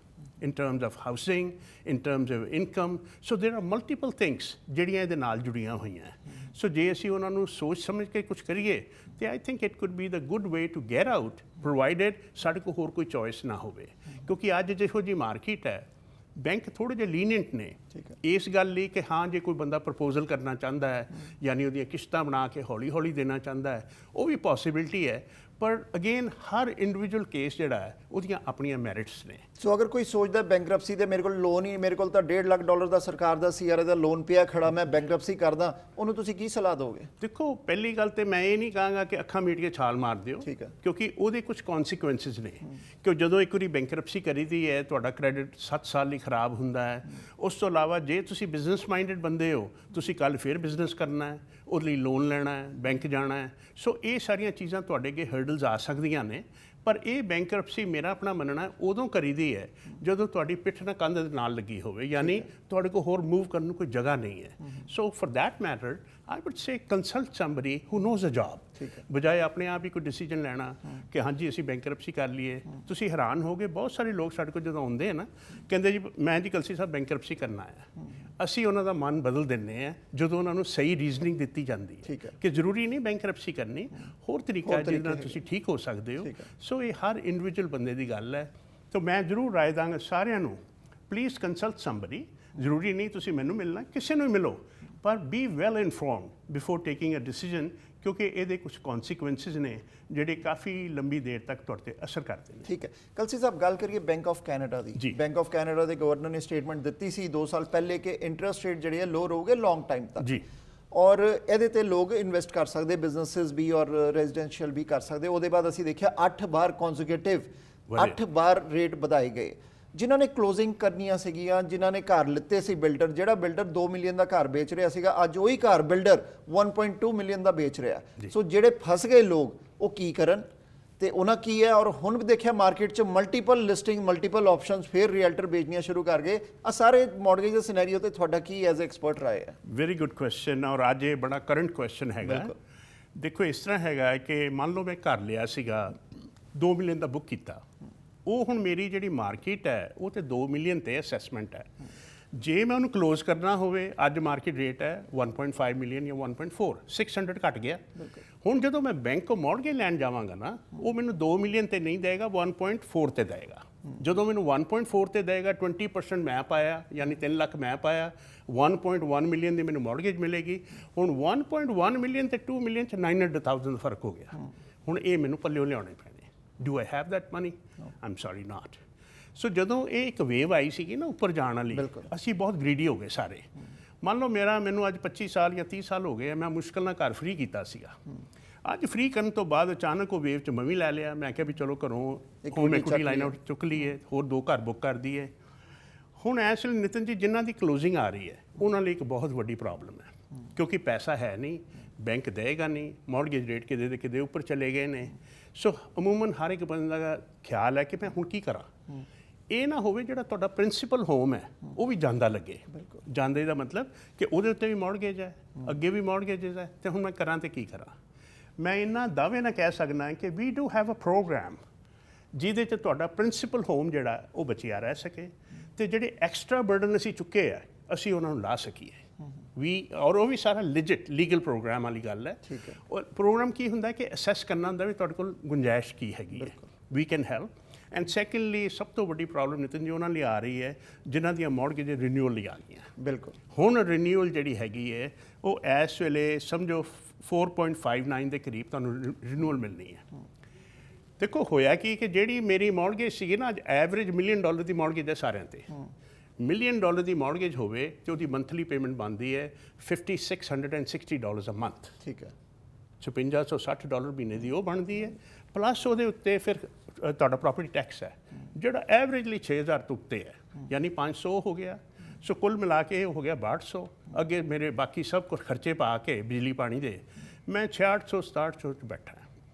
in terms of housing, in terms of income. So there are multiple things ਜਿਹੜੀਆਂ ਇਹਦੇ ਨਾਲ ਜੁੜੀਆਂ ਹੋਈਆਂ। ਸੋ ਜੇ ਅਸੀਂ ਉਹਨਾਂ ਨੂੰ ਸੋਚ ਸਮਝ ਕੇ ਕੁਝ ਕਰੀਏ ਤੇ I think it could be the good way to get out provided ਸਾਡੇ ਕੋਲ ਹੋਰ ਕੋਈ ਚੋਇਸ ਨਾ ਹੋਵੇ। ਕਿਉਂਕਿ ਅੱਜ ਜਿਹੋ ਜਿਹੀ ਮਾਰਕੀਟ ਹੈ ਬੈਂਕ ਥੋੜ੍ਹੇ ਜਿਹੇ ਲੀਨੀਅੰਟ ਨੇ ਇਸ ਗੱਲ ਲਈ ਕਿ ਹਾਂ ਜੇ ਕੋਈ ਬੰਦਾ ਪ੍ਰਪੋਜ਼ਲ ਕਰਨਾ ਚਾਹੁੰਦਾ ਹੈ ਯਾਨੀ ਉਹਦੀਆਂ ਕਿਸ਼ਤਾਂ ਬਣਾ ਕੇ ਹੌਲੀ ਹੌਲੀ ਦੇਣਾ ਚਾਹੁੰਦਾ ਹੈ ਉਹ ਵੀ ਪੋਸੀਬਿਲਿਟੀ ਹੈ। ਪਰ ਅਗੇਨ ਹਰ ਇੰਡੀਵਿਜੂਅਲ ਕੇਸ ਜਿਹੜਾ ਹੈ ਉਹਦੀਆਂ ਆਪਣੀਆਂ ਮੈਰਿਟਸ ਨੇ। ਸੋ ਅਗਰ ਕੋਈ ਸੋਚਦਾ ਬੈਂਕਰਪਸੀ ਤੇ ਮੇਰੇ ਕੋਲ ਲੋਨ ਹੀ, ਮੇਰੇ ਕੋਲ ਤਾਂ $1.5 ਲੱਖ ਦਾ ਸਰਕਾਰ ਦਾ CRA ਦਾ ਲੋਨ ਪਿਆ ਖੜਾ, ਮੈਂ ਬੈਂਕਰਪਸੀ ਕਰਦਾ, ਉਹਨੂੰ ਤੁਸੀਂ ਕੀ ਸਲਾਹ ਦਿਓਗੇ? ਦੇਖੋ, ਪਹਿਲੀ ਗੱਲ ਤੇ ਮੈਂ ਇਹ ਨਹੀਂ ਕਹਾਂਗਾ ਕਿ ਅੱਖਾਂ ਮੀਟ ਕੇ ਛਾਲ ਮਾਰ ਦਿਓ, ਠੀਕ ਹੈ, ਕਿਉਂਕਿ ਉਹਦੇ ਕੁਝ ਕੌਨਸੀਕੁਐਂਸਿਸ ਨੇ। ਕਿ ਜਦੋਂ ਇੱਕ ਵਾਰੀ ਬੈਂਕਰਪਸੀ ਕਰੀਦੀ ਹੈ, ਤੁਹਾਡਾ ਕ੍ਰੈਡਿਟ 7 ਸਾਲ ਲਈ ਖਰਾਬ ਹੁੰਦਾ ਹੈ। ਉਸ ਤੋਂ ਇਲਾਵਾ ਜੇ ਤੁਸੀਂ ਬਿਜ਼ਨਸ ਮਾਈਂਡਡ ਬੰਦੇ ਹੋ, ਤੁਸੀਂ ਕੱਲ ਫਿਰ ਬਿਜ਼ਨਸ ਕਰਨਾ ਹੈ, ਉਹਦੇ ਲਈ ਲੋਨ ਲੈਣਾ ਹੈ, ਬੈਂਕ ਜਾਣਾ ਹੈ। ਸੋ ਇਹ ਸਾਰੀਆਂ ਚੀਜ਼ਾਂ ਤੁਹਾਡੇ ਅੱਗੇ ਹਰਡਲਸ ਆ ਸਕਦੀਆਂ ਨੇ। ਪਰ ਇਹ ਬੈਂਕਰਪਸੀ ਮੇਰਾ ਆਪਣਾ ਮੰਨਣਾ ਉਦੋਂ ਕਰੀਦੀ ਹੈ ਜਦੋਂ ਤੁਹਾਡੀ ਪਿੱਠ ਨਾਲ ਕੰਧ ਦੇ ਨਾਲ ਲੱਗੀ ਹੋਵੇ, ਯਾਨੀ ਤੁਹਾਡੇ ਕੋਲ ਹੋਰ ਮੂਵ ਕਰਨ ਨੂੰ ਕੋਈ ਜਗ੍ਹਾ ਨਹੀਂ ਹੈ। So for that matter I would say consult somebody who knows a job, ਬਜਾਏ ਆਪਣੇ ਆਪ ਹੀ ਕੋਈ ਡਿਸੀਜਨ ਲੈਣਾ ਕਿ ਹਾਂਜੀ ਅਸੀਂ ਬੈਂਕਰਪਸੀ ਕਰ ਲਈਏ। ਤੁਸੀਂ ਹੈਰਾਨ ਹੋਗੇ, ਬਹੁਤ ਸਾਰੇ ਲੋਕ ਸਾਡੇ ਕੋਲ ਜਦੋਂ ਆਉਂਦੇ ਆ ਨਾ, ਕਹਿੰਦੇ ਜੀ ਮੈਂ ਜੀ ਕਲਸੀ ਸਾਹਿਬ ਬੈਂਕਰਪਸੀ ਕਰਨਾ ਹੈ। ਅਸੀਂ ਉਹਨਾਂ ਦਾ ਮਨ ਬਦਲ ਦਿੰਦੇ ਆ ਜਦੋਂ ਉਹਨਾਂ ਨੂੰ ਸਹੀ ਰੀਜ਼ਨਿੰਗ ਦਿੱਤੀ ਜਾਂਦੀ ਹੈ ਕਿ ਜ਼ਰੂਰੀ ਨਹੀਂ ਬੈਂਕਰਪਸੀ ਕਰਨੀ, ਹੋਰ ਤਰੀਕਾ ਜਿਹਦੇ ਨਾਲ ਤੁਸੀਂ ਠੀਕ ਹੋ ਸਕਦੇ ਹੋ। ਸੋ ਇਹ ਹਰ ਇੰਡੀਵਿਜੂਅਲ ਬੰਦੇ ਦੀ ਗੱਲ ਹੈ। ਤਾਂ ਮੈਂ ਜ਼ਰੂਰ ਰਾਏ ਦਾਂਗਾ ਸਾਰਿਆਂ ਨੂੰ, ਪਲੀਜ਼ ਕੰਸਲਟ ਸਮਬਡੀ। ਜ਼ਰੂਰੀ ਨਹੀਂ ਤੁਸੀਂ ਮੈਨੂੰ ਮਿਲਣਾ, ਕਿਸੇ ਨੂੰ ਮਿਲੋ, ਪਰ be well informed before taking a decision, ਕਿਉਂਕਿ ਇਹਦੇ ਕੁਝ ਕੌਨਸੀਕੁਐਂਸਿਸ ਨੇ ਜਿਹੜੇ ਕਾਫੀ ਲੰਬੀ ਦੇਰ ਤੱਕ ਤੁਹਾਡੇ 'ਤੇ ਅਸਰ ਕਰਦੇ ਨੇ। ਠੀਕ ਹੈ, ਕਲਸੀ ਸਾਹਿਬ ਗੱਲ ਕਰੀਏ bank of Canada the. Bank of Canada ਦੇ ਗਵਰਨਰ ਨੇ ਸਟੇਟਮੈਂਟ ਦਿੱਤੀ ਸੀ 2 ਸਾਲ ਪਹਿਲੇ ਕਿ ਇੰਟਰਸਟ ਰੇਟ ਜਿਹੜੇ ਆ ਲੋ ਰਹੂਗੇ ਲੌਂਗ ਟਾਈਮ ਤੱਕ ਜੀ, ਔਰ ਇਹਦੇ ਤੇ ਲੋਕ ਇਨਵੈਸਟ ਕਰ ਸਕਦੇ, ਬਿਜ਼ਨੈਸਿਸ ਵੀ ਔਰ ਰੈਜ਼ੀਡੈਂਸ਼ੀਅਲ ਵੀ ਕਰ ਸਕਦੇ। ਉਹਦੇ ਬਾਅਦ ਅਸੀਂ ਦੇਖਿਆ 8 ਵਾਰ ਕੌਨਜ਼ੀਕਿਊਟਿਵ 8 ਵਾਰ ਰੇਟ ਵਧਾਏ ਗਏ। ਜਿਨ੍ਹਾਂ ਨੇ ਕਲੋਜ਼ਿੰਗ ਕਰਨੀਆਂ ਸੀਗੀਆਂ, ਜਿਨ੍ਹਾਂ ਨੇ ਘਰ ਲਿੱਤੇ ਸੀ, ਬਿਲਡਰ ਜਿਹੜਾ ਬਿਲਡਰ 2 ਮਿਲੀਅਨ ਦਾ ਘਰ ਵੇਚ ਰਿਹਾ ਸੀਗਾ, ਅੱਜ ਉਹੀ ਘਰ ਬਿਲਡਰ 1.2 ਮਿਲੀਅਨ ਦਾ ਵੇਚ ਰਿਹਾ। ਸੋ ਜਿਹੜੇ ਫਸ ਗਏ ਲੋਕ ਉਹ ਕੀ ਕਰਨ ਤੇ ਉਹਨਾਂ ਕੀ ਹੈ? ਔਰ ਹੁਣ ਵੀ ਦੇਖਿਆ ਮਾਰਕੀਟ 'ਚ ਮਲਟੀਪਲ ਲਿਸਟਿੰਗ, ਮਲਟੀਪਲ ਆਪਸ਼ਨਸ, ਫਿਰ ਰੀਅਲਟਰ ਵੇਚਣੀਆਂ ਸ਼ੁਰੂ ਕਰ ਗਏ। ਆ ਸਾਰੇ ਮੌਰਗੇਜ ਦੇ ਸਿਨੈਰੀਓ ਤੇ ਤੁਹਾਡਾ ਕੀ ਐਜ਼ ਐਕਸਪਰਟ ਰਾਏ ਹੈ? ਵੈਰੀ ਗੁੱਡ ਕੁਐਸਚਨ, ਔਰ ਅੱਜ ਇਹ ਬੜਾ ਕਰੰਟ ਕੁਐਸਚਨ ਹੈਗਾ। ਦੇਖੋ, ਇਸ ਤਰ੍ਹਾਂ ਹੈਗਾ ਕਿ ਮੰਨ ਲਓ ਮੈਂ ਘਰ ਲਿਆ ਸੀਗਾ, 2 ਮਿਲੀਅਨ ਦਾ ਬੁੱਕ ਕੀਤਾ, ਉਹ ਹੁਣ ਮੇਰੀ ਜਿਹੜੀ ਮਾਰਕੀਟ ਹੈ ਉਹ ਤੇ 2 ਮਿਲੀਅਨ ਤੇ ਅਸੈਸਮੈਂਟ ਹੈ। ਜੇ ਮੈਂ ਉਹਨੂੰ ਕਲੋਜ਼ ਕਰਨਾ ਹੋਵੇ, ਅੱਜ ਮਾਰਕੀਟ ਰੇਟ ਹੈ 1.5 ਮਿਲੀਅਨ ਜਾਂ 1.4, 600 ਘਟ ਗਿਆ। ਹੁਣ ਜਦੋਂ ਮੈਂ ਬੈਂਕ ਤੋਂ ਮੌਰਗੇਜ ਲੈਣ ਜਾਵਾਂਗਾ ਨਾ, ਉਹ ਮੈਨੂੰ 2 ਮਿਲੀਅਨ ਤੇ ਨਹੀਂ ਦੇਗਾ, 1.4 ਤੇ ਦੇਗਾ। ਜਦੋਂ ਮੈਨੂੰ 1.4 ਤੇ ਦੇਗਾ, 20% ਮੈਂ ਪਾਇਆ, ਯਾਨੀ 3 ਲੱਖ ਮੈਂ ਪਾਇਆ, 1.1 ਮਿਲੀਅਨ ਦੀ ਮੈਨੂੰ ਮੌਰਗੇਜ ਮਿਲੇਗੀ। ਹੁਣ 1.1 ਮਿਲੀਅਨ ਤੇ 2 ਮਿਲੀਅਨ 'ਚ 900,000 ਦਾ ਫਰਕ ਹੋ ਗਿਆ। ਹੁਣ ਇਹ ਮੈਨੂੰ ਪੱਲਿਓਂ ਲਿਆਉਣੇ ਪੈਣੇ। Do I have that money? I am sorry not. So ਜਦੋਂ ਇਹ ਇੱਕ ਵੇਵ ਆਈ ਸੀਗੀ ਨਾ ਉੱਪਰ ਜਾਣ ਵਾਲੀ, ਅਸੀਂ ਬਹੁਤ ਗ੍ਰੀਡੀ ਹੋ ਗਏ ਸਾਰੇ। ਮੰਨ ਲਓ ਮੈਨੂੰ ਅੱਜ 25 ਸਾਲ ਜਾਂ 30 ਸਾਲ ਹੋ ਗਏ, ਮੈਂ ਮੁਸ਼ਕਲ ਨਾਲ ਘਰ ਫ੍ਰੀ ਕੀਤਾ ਸੀਗਾ। ਅੱਜ ਫ੍ਰੀ ਕਰਨ ਤੋਂ ਬਾਅਦ ਅਚਾਨਕ ਉਹ ਵੇਵ 'ਚ ਮੈਂ ਵੀ ਲੈ ਲਿਆ। ਮੈਂ ਕਿਹਾ ਵੀ ਚਲੋ ਘਰੋਂ ਹੋਮ ਇਕੁਇਟੀ ਲਾਈਨ ਆਊਟ ਚੁੱਕ ਲਈਏ, ਹੋਰ 2 ਘਰ ਬੁੱਕ ਕਰ ਦਈਏ। ਹੁਣ ਇਸ ਵੇਲੇ ਨਿਤਨ ਜੀ ਜਿਨ੍ਹਾਂ ਦੀ ਕਲੋਜ਼ਿੰਗ ਆ ਰਹੀ ਹੈ, ਉਹਨਾਂ ਲਈ ਇੱਕ ਬਹੁਤ ਵੱਡੀ ਪ੍ਰੋਬਲਮ ਹੈ, ਕਿਉਂਕਿ ਪੈਸਾ ਹੈ ਨਹੀਂ, ਬੈਂਕ ਦੇਗਾ ਨਹੀਂ, ਮੌਰਗੇਜ ਰੇਟ ਕਿਤੇ ਉੱਪਰ ਚਲੇ ਗਏ ਨੇ। ਸੋ ਅਮੂਮਨ ਹਰ ਇੱਕ ਬੰਦੇ ਦਾ ਖਿਆਲ ਹੈ ਕਿ ਮੈਂ ਹੁਣ ਕੀ ਕਰਾਂ। ਇਹ ਨਾ ਹੋਵੇ ਜਿਹੜਾ ਤੁਹਾਡਾ ਪ੍ਰਿੰਸੀਪਲ ਹੋਮ ਹੈ ਉਹ ਵੀ ਜਾਂਦਾ ਲੱਗੇ। ਜਾਂਦੇ ਦਾ ਮਤਲਬ ਕਿ ਉਹਦੇ ਉੱਤੇ ਵੀ ਮੌਰਗੇਜ ਹੈ, ਅੱਗੇ ਵੀ ਮੌਰਗੇਜਸ ਹੈ, ਤੇ ਹੁਣ ਮੈਂ ਕਰਾਂ ਤੇ ਕੀ ਕਰਾਂ। ਮੈਂ ਇੰਨਾ ਦਾਅਵੇ ਨਾਲ ਕਹਿ ਸਕਦਾ ਕਿ we do have a programme ਜਿਹਦੇ 'ਚ ਤੁਹਾਡਾ ਪ੍ਰਿੰਸੀਪਲ ਹੋਮ ਜਿਹੜਾ ਉਹ ਬਚਿਆ ਰਹਿ ਸਕੇ, ਤੇ ਜਿਹੜੇ ਐਕਸਟਰਾ ਬਰਡਨ ਅਸੀਂ ਚੁੱਕੇ ਆ ਅਸੀਂ ਉਹਨਾਂ ਨੂੰ ਲਾ ਸਕੀਏ। ਔਰ ਉਹ ਵੀ ਸਾਰਾ ਲਿਜਿਟ ਲੀਗਲ ਪ੍ਰੋਗਰਾਮ ਵਾਲੀ ਗੱਲ ਹੈ। ਔਰ ਪ੍ਰੋਗਰਾਮ ਕੀ ਹੁੰਦਾ ਕਿ ਅਸੈਸ ਕਰਨਾ ਹੁੰਦਾ ਵੀ ਤੁਹਾਡੇ ਕੋਲ ਗੁੰਜਾਇਸ਼ ਕੀ ਹੈਗੀ ਹੈ, we can help. And secondly, ਸਭ ਤੋਂ ਵੱਡੀ ਪ੍ਰੋਬਲਮ ਨਿਤਨ ਜੀ ਉਹਨਾਂ ਲਈ ਆ ਰਹੀ ਹੈ ਜਿਨ੍ਹਾਂ ਦੀਆਂ ਮੌਰਗੇਜ ਰਿਨਿਊਅਲ ਲਈ ਆ ਗਈਆਂ। ਬਿਲਕੁਲ, ਹੁਣ ਰਿਨਿਊਅਲ ਜਿਹੜੀ ਹੈਗੀ ਹੈ ਉਹ ਇਸ ਵੇਲੇ ਸਮਝੋ 4.59 ਦੇ ਕਰੀਬ ਤੁਹਾਨੂੰ ਰਿਨਿਊਅਲ ਮਿਲਣੀ ਹੈ। ਦੇਖੋ ਹੋਇਆ ਕਿ ਜਿਹੜੀ ਮੇਰੀ ਮੌਰਗੇਜ ਸੀਗੀ ਨਾ, ਅੱਜ ਐਵਰੇਜ $1 ਮਿਲੀਅਨ ਦੀ ਮੌਰਗੇਜ ਹੈ ਸਾਰਿਆਂ ਤੇ। $1 ਮਿਲੀਅਨ ਦੀ ਮੌਰਗੇਜ ਹੋਵੇ ਤੇ ਉਹਦੀ ਮੰਥਲੀ ਪੇਮੈਂਟ ਬਣਦੀ ਹੈ $5,660 ਅ ਮੰਥ। ਠੀਕ ਹੈ, $5,560 ਮਹੀਨੇ ਦੀ ਉਹ ਬਣਦੀ ਹੈ। ਪਲੱਸ ਉਹਦੇ ਉੱਤੇ ਫਿਰ ਤੁਹਾਡਾ ਪ੍ਰੋਪਰਟੀ ਟੈਕਸ ਹੈ ਜਿਹੜਾ ਐਵਰੇਜਲੀ 6,000 ਤੋਂ ਉੱਤੇ ਹੈ, ਯਾਨੀ 500 ਹੋ ਗਿਆ। ਸੋ ਕੁੱਲ ਮਿਲਾ ਕੇ ਇਹ ਹੋ ਗਿਆ 6200। ਅੱਗੇ ਮੇਰੇ ਬਾਕੀ ਸਭ ਕੁਝ ਖਰਚੇ ਪਾ ਕੇ ਬਿਜਲੀ ਪਾਣੀ ਦੇ ਮੈਂ 6600-6700 'ਚ ਬੈਠਾ।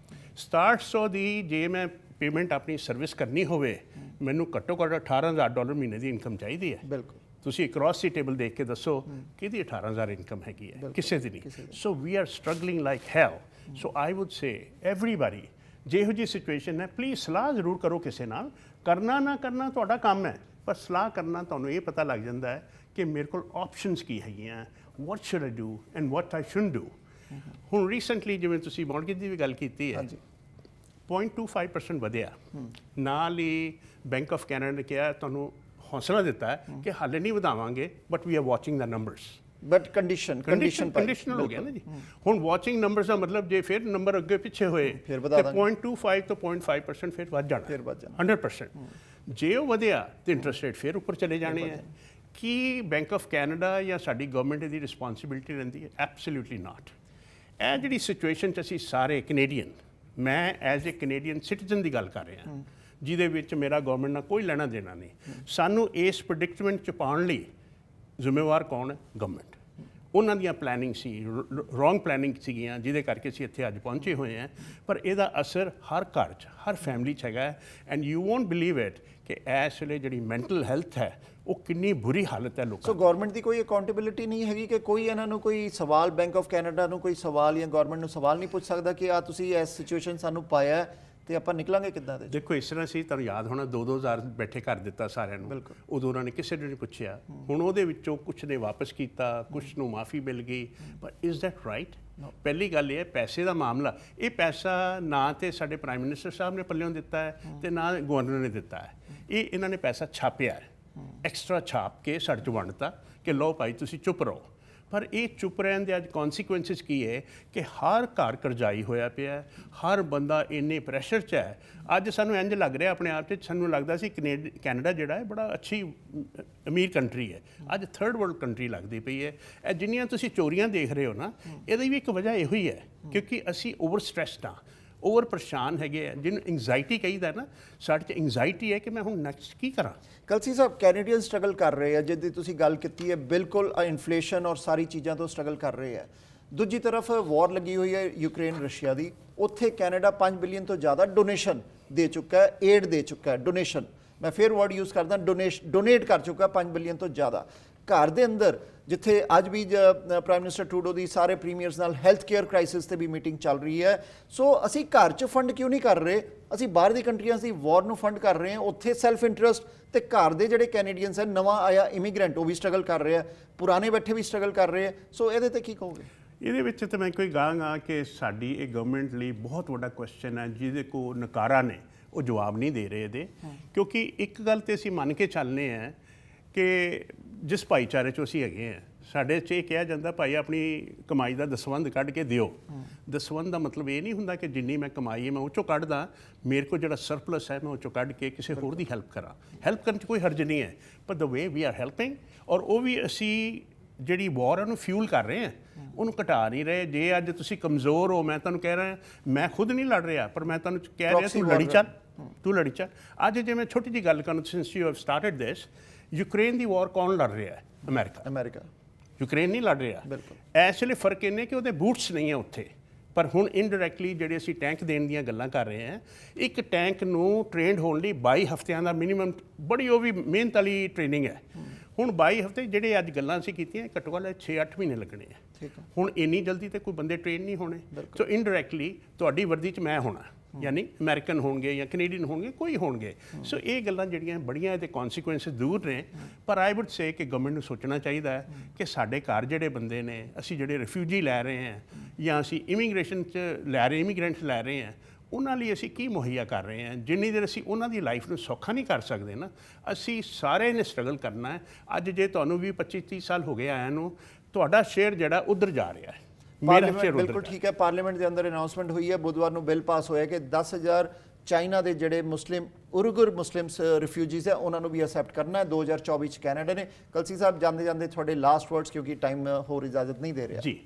6700 ਦੀ ਜੇ ਮੈਂ ਪੇਮੈਂਟ ਆਪਣੀ ਸਰਵਿਸ ਕਰਨੀ ਹੋਵੇ, ਮੈਨੂੰ ਘੱਟੋ ਘੱਟ $18,000 ਮਹੀਨੇ ਦੀ ਇਨਕਮ ਚਾਹੀਦੀ ਹੈ। ਬਿਲਕੁਲ, ਤੁਸੀਂ ਅਕ੍ਰੋਸ ਦੀ ਟੇਬਲ ਦੇਖ ਕੇ ਦੱਸੋ ਕਿਹਦੀ 18,000 ਇਨਕਮ ਹੈਗੀ ਹੈ? ਕਿਸੇ ਦੀ ਨਹੀਂ। ਸੋ ਵੀ ਆਰ ਸਟਰਗਲਿੰਗ ਲਾਈਕ ਹੈਲ। ਸੋ ਆਈ ਵੁੱਡ ਸੇ ਐਵਰੀਬਾਡੀ, ਜਿਹੋ ਜਿਹੀ ਸਿਚੁਏਸ਼ਨ ਹੈ, ਪਲੀਜ਼ ਸਲਾਹ ਜ਼ਰੂਰ ਕਰੋ ਕਿਸੇ ਨਾਲ। ਕਰਨਾ ਨਾ ਕਰਨਾ ਤੁਹਾਡਾ ਕੰਮ ਹੈ, ਪਰ ਸਲਾਹ ਕਰਨਾ ਤੁਹਾਨੂੰ ਇਹ ਪਤਾ ਲੱਗ ਜਾਂਦਾ ਹੈ ਕਿ ਮੇਰੇ ਕੋਲ ਆਪਸ਼ਨਸ ਕੀ ਹੈਗੀਆਂ, ਵਾਟ should I do and what I shouldn't do. ਹੁਣ ਰੀਸੈਂਟਲੀ ਜਿਵੇਂ ਤੁਸੀਂ ਮੌਰਗੇਜ ਦੀ ਵੀ ਗੱਲ ਕੀਤੀ ਹੈ, 0.25% ਵਧਿਆ। ਨਾਲ ਹੀ ਬੈਂਕ ਆਫ ਕੈਨੇਡਾ ਨੇ ਕਿਹਾ, ਤੁਹਾਨੂੰ ਹੌਸਲਾ ਦਿੱਤਾ ਹੈ ਕਿ ਹਾਲੇ ਨਹੀਂ ਵਧਾਵਾਂਗੇ, but we are watching the numbers. But conditional ਹੋ ਗਿਆ ਨਾ ਜੀ। ਹੁਣ ਵਾਚਿੰਗ ਨੰਬਰਸ ਦਾ ਮਤਲਬ ਜੇ ਫਿਰ ਨੰਬਰ ਅੱਗੇ ਪਿੱਛੇ ਹੋਏ ਫਿਰ ਤੇ ਵਧਾ ਦਾਂਗੇ। 0.25 ਤੋਂ 0.5% ਫਿਰ ਵੱਧ ਜਾਣਾ, ਫਿਰ ਵੱਧ ਜਾਣਾ। 100%। ਜੇ ਉਹ ਵਧਿਆ ਤੇ ਇੰਟਰਸਟ ਰੇਟ ਫਿਰ ਉੱਪਰ ਚਲੇ ਜਾਣੇ ਆ। ਕੀ ਬੈਂਕ ਆਫ ਕੈਨੇਡਾ ਜਾਂ ਸਾਡੀ ਗਵਰਨਮੈਂਟ ਦੀ ਰਿਸਪੌਂਸਿਬਿਲਿਟੀ ਰਹਿੰਦੀ ਹੈ? ਐਬਸੋਲੂਟਲੀ ਨਾਟ। ਇਹ ਜਿਹੜੀ ਸਿਚੁਏਸ਼ਨ 'ਚ ਅਸੀਂ ਸਾਰੇ ਕੈਨੇਡੀਅਨ, ਮੈਂ ਐਜ਼ ਏ ਕੈਨੇਡੀਅਨ ਸਿਟੀਜ਼ਨ ਦੀ ਗੱਲ ਕਰ ਰਿਹਾ, ਜਿਹਦੇ ਵਿੱਚ ਮੇਰਾ ਗਵਰਨਮੈਂਟ ਨਾਲ ਕੋਈ ਲੈਣਾ ਦੇਣਾ ਨਹੀਂ, ਸਾਨੂੰ ਇਸ ਪ੍ਰੈਡਿਕਟਮੈਂਟ 'ਚ ਪਾਉਣ ਲਈ ਜ਼ਿੰਮੇਵਾਰ ਕੌਣ ਹੈ? ਗਵਰਨਮੈਂਟ। ਉਹਨਾਂ ਦੀਆਂ ਪਲੈਨਿੰਗ ਸੀ, ਰੋਂਗ ਪਲੈਨਿੰਗ ਸੀਗੀਆਂ, ਜਿਹਦੇ ਕਰਕੇ ਅਸੀਂ ਇੱਥੇ ਅੱਜ ਪਹੁੰਚੇ ਹੋਏ ਹਾਂ। ਪਰ ਇਹਦਾ ਅਸਰ ਹਰ ਘਰ 'ਚ, ਹਰ ਫੈਮਿਲੀ 'ਚ ਹੈਗਾ। And you won't believe it ਕਿ ਇਸ ਵੇਲੇ ਜਿਹੜੀ ਮੈਂਟਲ ਹੈਲਥ ਹੈ ਉਹ ਕਿੰਨੀ ਬੁਰੀ ਹਾਲਤ ਹੈ ਲੋਕਾਂ ਸੋ ਗਵਰਨਮੈਂਟ ਦੀ ਕੋਈ ਅਕਾਊਂਟੇਬਿਲਿਟੀ ਨਹੀਂ ਹੈਗੀ ਕਿ ਕੋਈ ਇਹਨਾਂ ਨੂੰ ਕੋਈ ਸਵਾਲ, ਬੈਂਕ ਆਫ ਕੈਨੇਡਾ ਨੂੰ ਕੋਈ ਸਵਾਲ ਜਾਂ ਗਵਰਨਮੈਂਟ ਨੂੰ ਸਵਾਲ ਨਹੀਂ ਪੁੱਛ ਸਕਦਾ ਕਿ ਆ ਤੁਸੀਂ ਇਸ ਸਿਚੁਏਸ਼ਨ ਸਾਨੂੰ ਪਾਇਆ ਹੈ ਤੇ ਆਪਾਂ ਨਿਕਲਾਂਗੇ ਕਿੱਦਾਂ ਦੇ? ਦੇਖੋ ਇਸ ਤਰ੍ਹਾਂ ਸੀ, ਤੁਹਾਨੂੰ ਯਾਦ ਹੋਣਾ 2-2000 ਬੈਠੇ ਕਰ ਦਿੱਤਾ ਸਾਰਿਆਂ ਨੂੰ। ਉਦੋਂ ਉਹਨਾਂ ਨੇ ਕਿਸੇ ਨੂੰ ਨਹੀਂ ਪੁੱਛਿਆ। ਹੁਣ ਉਹਦੇ ਵਿੱਚੋਂ ਕੁਛ ਨੇ ਵਾਪਸ ਕੀਤਾ, ਕੁਛ ਨੂੰ ਮਾਫੀ ਮਿਲ ਗਈ। ਪਰ ਇਜ਼ ਦੈਟ ਰਾਈਟ? ਪਹਿਲੀ ਗੱਲ ਇਹ ਹੈ, ਪੈਸੇ ਦਾ ਮਾਮਲਾ, ਇਹ ਪੈਸਾ ਨਾ ਤੇ ਸਾਡੇ ਪ੍ਰਾਈਮ ਮਿਨਿਸਟਰ ਸਾਹਿਬ ਨੇ ਪੱਲਿਓਂ ਦਿੱਤਾ ਹੈ ਤੇ ਨਾ ਗਵਰਨਰ ਨੇ ਦਿੱਤਾ ਹੈ। ਇਹ ਇਹਨਾਂ ਨੇ ਪੈਸਾ ਛਾਪਿਆ ਹੈ, ਐਕਸਟਰਾ ਛਾਪ ਕੇ ਸਾਡੇ 'ਚ ਵੰਡਤਾ ਕਿ ਲਓ ਭਾਈ ਤੁਸੀਂ ਚੁੱਪ ਰਹੋ। ਪਰ ਇਹ ਚੁੱਪ ਰਹਿਣ ਦੇ ਅੱਜ ਕੌਨਸੀਕੁਐਂਸਿਸ ਕੀ ਹੈ ਕਿ ਹਰ ਘਰ ਕਰਜ਼ਾਈ ਹੋਇਆ ਪਿਆ, ਹਰ ਬੰਦਾ ਇੰਨੇ ਪ੍ਰੈਸ਼ਰ 'ਚ ਹੈ। ਅੱਜ ਸਾਨੂੰ ਇੰਝ ਲੱਗ ਰਿਹਾ ਆਪਣੇ ਆਪ 'ਚ, ਸਾਨੂੰ ਲੱਗਦਾ ਸੀ ਕੈਨੇਡਾ ਜਿਹੜਾ ਹੈ ਬੜਾ ਅੱਛੀ ਅਮੀਰ ਕੰਟਰੀ ਹੈ, ਅੱਜ ਥਰਡ ਵਰਲਡ ਕੰਟਰੀ ਲੱਗਦੀ ਪਈ ਹੈ। ਇਹ ਜਿੰਨੀਆਂ ਤੁਸੀਂ ਚੋਰੀਆਂ ਦੇਖ ਰਹੇ ਹੋ ਨਾ, ਇਹਦੀ ਵੀ ਇੱਕ ਵਜ੍ਹਾ ਇਹੋ ਹੀ ਹੈ ਕਿਉਂਕਿ ਅਸੀਂ ਓਵਰ ਸਟ੍ਰੈਸਡ ਹਾਂ, ਓਵਰ ਪਰੇਸ਼ਾਨ ਹੈਗੇ ਆ, ਜਿਹਨੂੰ ਐਂਗਜ਼ਾਇਟੀ ਕਹੀਦਾ ਨਾ। ਸਾਡੇ 'ਚ ਐਂਗਜ਼ਾਇਟੀ ਹੈ ਕਿ ਮੈਂ ਹੁਣ ਨੈਕਸਟ ਕੀ ਕਰਾਂ। ਕਲਸੀ ਸਾਹਿਬ, ਕੈਨੇਡੀਅਨ ਸਟਰਗਲ ਕਰ ਰਹੇ ਆ, ਜਿੱਦੀ ਤੁਸੀਂ ਗੱਲ ਕੀਤੀ ਹੈ, ਬਿਲਕੁਲ ਇਨਫਲੇਸ਼ਨ ਔਰ ਸਾਰੀ ਚੀਜ਼ਾਂ ਤੋਂ ਸਟਰਗਲ ਕਰ ਰਹੇ ਆ। ਦੂਜੀ ਤਰਫ ਵਾਰ ਲੱਗੀ ਹੋਈ ਹੈ ਯੂਕਰੇਨ ਰਸ਼ੀਆ ਦੀ, ਉੱਥੇ ਕੈਨੇਡਾ 5 ਬਿਲੀਅਨ ਤੋਂ ਜ਼ਿਆਦਾ ਡੋਨੇਸ਼ਨ ਦੇ ਚੁੱਕਾ ਹੈ, ਏਡ ਦੇ ਚੁੱਕਾ ਹੈ, ਡੋਨੇਸ਼ਨ, ਮੈਂ ਫਿਰ ਵਰਡ ਯੂਜ਼ ਕਰਦਾ, ਡੋਨੇਟ ਕਰ ਚੁੱਕਾ 5 ਬਿਲੀਅਨ ਤੋਂ ਜ਼ਿਆਦਾ। ਘਰ ਦੇ ਅੰਦਰ ਜਿੱਥੇ ਅੱਜ ਵੀ ਪ੍ਰਾਈਮ ਮਿਨਿਸਟਰ ਟਰੂਡੋ ਦੀ ਸਾਰੇ ਪ੍ਰੀਮੀਅਰਸ ਨਾਲ ਹੈਲਥ ਕੇਅਰ ਕ੍ਰਾਈਸਿਸ ਤੇ ਵੀ ਮੀਟਿੰਗ ਚੱਲ ਰਹੀ ਹੈ। ਸੋ ਅਸੀਂ ਘਰ 'ਚ ਫੰਡ ਕਿਉਂ ਨਹੀਂ ਕਰ ਰਹੇ? ਅਸੀਂ ਬਾਹਰ ਦੀ ਕੰਟਰੀਆਂ ਦੀ ਵਾਰ ਨੂੰ ਫੰਡ ਕਰ ਰਹੇ ਹਾਂ, ਉੱਥੇ ਸੈਲਫ ਇੰਟਰਸਟ, ਤੇ ਘਰ ਦੇ ਜਿਹੜੇ ਕੈਨੇਡੀਅਨਸ ਹੈ, ਨਵਾਂ ਆਇਆ ਇਮੀਗ੍ਰੈਂਟ, ਉਹ ਵੀ ਸਟਰਗਲ ਕਰ ਰਹੇ ਆ, ਪੁਰਾਣੇ ਬੈਠੇ ਵੀ ਸਟਰਗਲ ਕਰ ਰਹੇ ਆ। ਸੋ ਇਹਦੇ ਤੇ ਕੀ ਕਹੋਗੇ? ਇਹਦੇ ਵਿੱਚ ਤਾਂ ਮੈਂ ਕੋਈ ਕਹਾਂਗਾ ਕਿ ਸਾਡੀ ਇਹ ਗਵਰਨਮੈਂਟ ਲਈ ਬਹੁਤ ਵੱਡਾ ਕੁਐਸਚਨ ਹੈ, ਜਿਹਦੇ ਕੋ ਨਕਾਰਾ ਨੇ ਉਹ ਜਵਾਬ ਨਹੀਂ ਦੇ ਰਹੇ ਇਹਦੇ। ਕਿਉਂਕਿ ਇੱਕ ਗੱਲ ਤੇ ਅਸੀਂ ਮੰਨ ਕੇ ਚੱਲਨੇ ਆ ਕਿ ਜਿਸ ਭਾਈਚਾਰੇ 'ਚੋਂ ਅਸੀਂ ਹੈਗੇ ਹਾਂ, ਸਾਡੇ 'ਚ ਇਹ ਕਿਹਾ ਜਾਂਦਾ ਭਾਈ ਆਪਣੀ ਕਮਾਈ ਦਾ ਦਸਵੰਧ ਕੱਢ ਕੇ ਦਿਓ। ਦਸਵੰਧ ਦਾ ਮਤਲਬ ਇਹ ਨਹੀਂ ਹੁੰਦਾ ਕਿ ਜਿੰਨੀ ਮੈਂ ਕਮਾਈ ਹੈ ਮੈਂ ਉਹ 'ਚੋਂ ਕੱਢਦਾ, ਮੇਰੇ ਕੋਲ ਜਿਹੜਾ ਸਰਪਲਸ ਹੈ ਮੈਂ ਉਹ 'ਚੋਂ ਕੱਢ ਕੇ ਕਿਸੇ ਹੋਰ ਦੀ ਹੈਲਪ ਕਰਾਂ। ਹੈਲਪ ਕਰਨ 'ਚ ਕੋਈ ਹਰਜ ਨਹੀਂ ਹੈ, ਪਰ ਦ ਵੇ ਵੀ ਆਰ ਹੈਲਪਿੰਗ, ਔਰ ਉਹ ਵੀ ਅਸੀਂ ਜਿਹੜੀ ਵਾਰ ਉਹਨੂੰ ਫਿਊਲ ਕਰ ਰਹੇ ਹਾਂ, ਉਹਨੂੰ ਘਟਾ ਨਹੀਂ ਰਹੇ। ਜੇ ਅੱਜ ਤੁਸੀਂ ਕਮਜ਼ੋਰ ਹੋ, ਮੈਂ ਤੁਹਾਨੂੰ ਕਹਿ ਰਿਹਾ, ਮੈਂ ਖੁਦ ਨਹੀਂ ਲੜ ਰਿਹਾ, ਪਰ ਮੈਂ ਤੁਹਾਨੂੰ ਕਹਿ ਰਿਹਾ ਤੂੰ ਲੜੀ ਚੱਲ, ਤੂੰ ਲੜੀ ਚੱਲ। ਅੱਜ ਜੇ ਮੈਂ ਛੋਟੀ ਜਿਹੀ ਗੱਲ ਕਰਾਂ, since you have started this, Ukraine ਦੀ ਵਾਰ ਕੌਣ ਲੜ ਰਿਹਾ ਹੈ? ਅਮਰੀਕਾ। ਯੂਕਰੇਨ ਨਹੀਂ ਲੜ ਰਿਹਾ। ਇਸ ਵੇਲੇ ਫਰਕ ਇਹਨੇ ਕਿ ਉਹਦੇ ਬੂਟਸ ਨਹੀਂ ਹੈ ਉੱਥੇ, ਪਰ ਹੁਣ ਇਨਡਾਇਰੈਕਟਲੀ ਜਿਹੜੇ ਅਸੀਂ ਟੈਂਕ ਦੇਣ ਦੀਆਂ ਗੱਲਾਂ ਕਰ ਰਹੇ ਹਾਂ, ਇੱਕ ਟੈਂਕ ਨੂੰ ਟ੍ਰੇਨਡ ਹੋਣ ਲਈ 22 ਹਫ਼ਤਿਆਂ ਦਾ ਮਿਨੀਮਮ, ਬੜੀ ਉਹ ਵੀ ਮਿਹਨਤ ਵਾਲੀ ਟ੍ਰੇਨਿੰਗ ਹੈ। ਹੁਣ 22 ਹਫ਼ਤੇ ਜਿਹੜੇ ਅੱਜ ਗੱਲਾਂ ਅਸੀਂ ਕੀਤੀਆਂ, ਘੱਟੋ ਘੱਟ 6-8 ਮਹੀਨੇ ਲੱਗਣੇ ਆ। ਹੁਣ ਇੰਨੀ ਜਲਦੀ ਤੇ ਕੋਈ ਬੰਦੇ ਟ੍ਰੇਨ ਨਹੀਂ ਹੋਣੇ। ਸੋ ਇਨਡਾਇਰੈਕਟਲੀ ਤੁਹਾਡੀ ਵਰਦੀ 'ਚ ਮੈਂ ਹੋਣਾ, ਯਾਨੀ ਅਮਰੀਕਨ ਹੋਣਗੇ ਜਾਂ ਕੈਨੇਡੀਅਨ ਹੋਣਗੇ, ਕੋਈ ਹੋਣਗੇ। ਸੋ ਇਹ ਗੱਲਾਂ ਜਿਹੜੀਆਂ ਬੜੀਆਂ ਇਹਦੇ ਕੌਨਸੀਕੁਐਂਸਿਸ ਦੂਰ ਨੇ। ਪਰ ਆਈ ਵੁੱਡ ਸੇ ਕਿ ਗਵਰਨਮੈਂਟ ਨੂੰ ਸੋਚਣਾ ਚਾਹੀਦਾ ਹੈ ਕਿ ਸਾਡੇ ਘਰ ਜਿਹੜੇ ਬੰਦੇ ਨੇ, ਅਸੀਂ ਜਿਹੜੇ ਰਿਫਿਊਜੀ ਲੈ ਰਹੇ ਹਾਂ ਜਾਂ ਅਸੀਂ ਇਮੀਗ੍ਰੇਸ਼ਨ 'ਚ ਲੈ ਰਹੇ, ਇਮੀਗ੍ਰੈਂਟਸ ਲੈ ਰਹੇ ਹਾਂ, ਉਹਨਾਂ ਲਈ ਅਸੀਂ ਕੀ ਮੁਹੱਈਆ ਕਰ ਰਹੇ ਹਾਂ। ਜਿੰਨੀ ਦੇਰ ਅਸੀਂ ਉਹਨਾਂ ਦੀ ਲਾਈਫ ਨੂੰ ਸੌਖਾ ਨਹੀਂ ਕਰ ਸਕਦੇ ਨਾ, ਅਸੀਂ ਸਾਰੇ ਨੇ ਸਟਰਗਲ ਕਰਨਾ ਹੈ। ਅੱਜ ਜੇ ਤੁਹਾਨੂੰ ਵੀ 25-30 ਸਾਲ ਹੋ ਗਏ ਆਇਆਂ ਨੂੰ, ਤੁਹਾਡਾ ਸ਼ੇਅਰ ਜਿਹੜਾ ਉੱਧਰ ਜਾ ਰਿਹਾ ਹੈ। ਬਿਲਕੁਲ ਠੀਕ ਹੈ। ਪਾਰਲੀਮੈਂਟ ਦੇ ਅੰਦਰ ਅਨਾਉਂਸਮੈਂਟ ਹੋਈ ਹੈ, ਬੁੱਧਵਾਰ ਨੂੰ ਬਿੱਲ ਪਾਸ ਹੋਇਆ ਕਿ 10,000 ਚਾਈਨਾ ਦੇ ਜਿਹੜੇ ਮੁਸਲਿਮ ਉਰਗੁਰ ਮੁਸਲਿਮਸ ਰਿਫਿਊਜੀਜ਼ ਹੈ ਉਹਨਾਂ ਨੂੰ ਵੀ ਅਸੈਪਟ ਕਰਨਾ ਹੈ। 2024 ਚ ਕੈਨੇਡਾ ਨੇ। ਕਲਸੀ ਸਾਹਿਬ, ਜਾਂਦੇ ਜਾਂਦੇ ਤੁਹਾਡੇ ਲਾਸਟ ਵਰਡਸ, ਕਿਉਂਕਿ ਟਾਈਮ ਹੋਰ ਇਜਾਜ਼ਤ ਨਹੀਂ ਦੇ ਰਿਹਾ। ਜੀ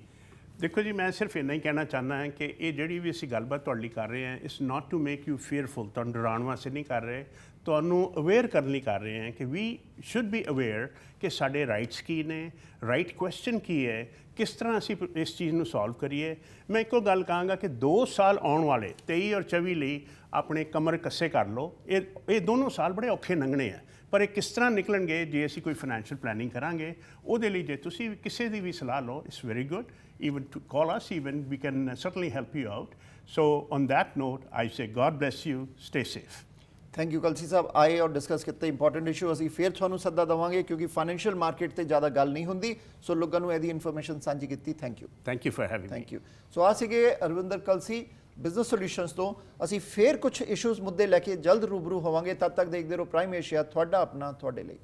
ਦੇਖੋ ਜੀ, ਮੈਂ ਸਿਰਫ ਇੰਨਾ ਹੀ ਕਹਿਣਾ ਚਾਹੁੰਦਾ ਹਾਂ ਕਿ ਇਹ ਜਿਹੜੀ ਵੀ ਅਸੀਂ ਗੱਲਬਾਤ ਤੁਹਾਡੇ ਲਈ ਕਰ ਰਹੇ ਹਾਂ, it's not to make you fearful, ਤੁਹਾਨੂੰ ਡਰਾਉਣ ਵਾਸਤੇ ਨਹੀਂ ਕਰ ਰਹੇ, ਤੁਹਾਨੂੰ ਅਵੇਅਰ ਕਰਨ ਲਈ ਕਰ ਰਹੇ ਹਾਂ ਕਿ ਵੀ ਸ਼ੁੱਡ ਬੀ ਅਵੇਅਰ ਕਿ ਸਾਡੇ ਰਾਈਟਸ ਕੀ ਨੇ, ਰਾਈਟ ਕੁਐਸਚਨ ਕੀ ਹੈ, ਕਿਸ ਤਰ੍ਹਾਂ ਅਸੀਂ ਇਸ ਚੀਜ਼ ਨੂੰ ਸੋਲਵ ਕਰੀਏ। ਮੈਂ ਇੱਕੋ ਗੱਲ ਕਹਾਂਗਾ ਕਿ 2 ਸਾਲ ਆਉਣ ਵਾਲੇ 23 ਔਰ 24 ਲਈ ਆਪਣੇ ਕਮਰ ਕੱਸੇ ਕਰ ਲਓ। ਇਹ ਦੋਨੋਂ ਸਾਲ ਬੜੇ ਔਖੇ ਲੰਘਣੇ ਆ, ਪਰ ਇਹ ਕਿਸ ਤਰ੍ਹਾਂ ਨਿਕਲਣਗੇ ਜੇ ਅਸੀਂ ਕੋਈ ਫਾਈਨੈਂਸ਼ੀਅਲ ਪਲੈਨਿੰਗ ਕਰਾਂਗੇ। ਉਹਦੇ ਲਈ ਜੇ ਤੁਸੀਂ ਕਿਸੇ ਦੀ ਵੀ ਸਲਾਹ ਲਓ, it's very good, even to call us, even we can certainly help you out. So on that note, I say God bless you, stay safe. Thank you Kalsi ਸਾਹਿਬ, ਆਏ ਔਰ ਡਿਸਕਸ ਕੀਤੇ ਇੰਪੋਰਟੈਂਟ ਇਸ਼ੂ। ਅਸੀਂ ਫਿਰ ਤੁਹਾਨੂੰ ਸੱਦਾ ਦੇਵਾਂਗੇ ਕਿਉਂਕਿ ਫਾਈਨੈਂਸ਼ੀਅਲ ਮਾਰਕੀਟ ਤੇ ਜ਼ਿਆਦਾ ਗੱਲ ਨਹੀਂ ਹੁੰਦੀ, ਸੋ ਲੋਕਾਂ ਨੂੰ ਇਹਦੀ ਇਨਫੋਰਮੇਸ਼ਨ ਸਾਂਝੀ ਕੀਤੀ। Thank you for having me. Thank you. So ਆ ਸੀਗੇ ਅਰਵਿੰਦਰ ਕਲਸੀ ਬਿਜ਼ਨਸ ਸੋਲਿਊਸ਼ਨਸ ਤੋਂ। ਅਸੀਂ ਫਿਰ ਕੁਝ ਇਸ਼ੂਜ਼ ਮੁੱਦੇ ਲੈ ਕੇ ਜਲਦ ਰੂਬਰੂ ਹੋਵਾਂਗੇ। ਤਦ ਤੱਕ ਦੇਖਦੇ ਰਹੋ ਪ੍ਰਾਈਮ ਏਸ਼ੀਆ, ਤੁਹਾਡਾ ਆਪਣਾ, ਤੁਹਾਡੇ ਲਈ।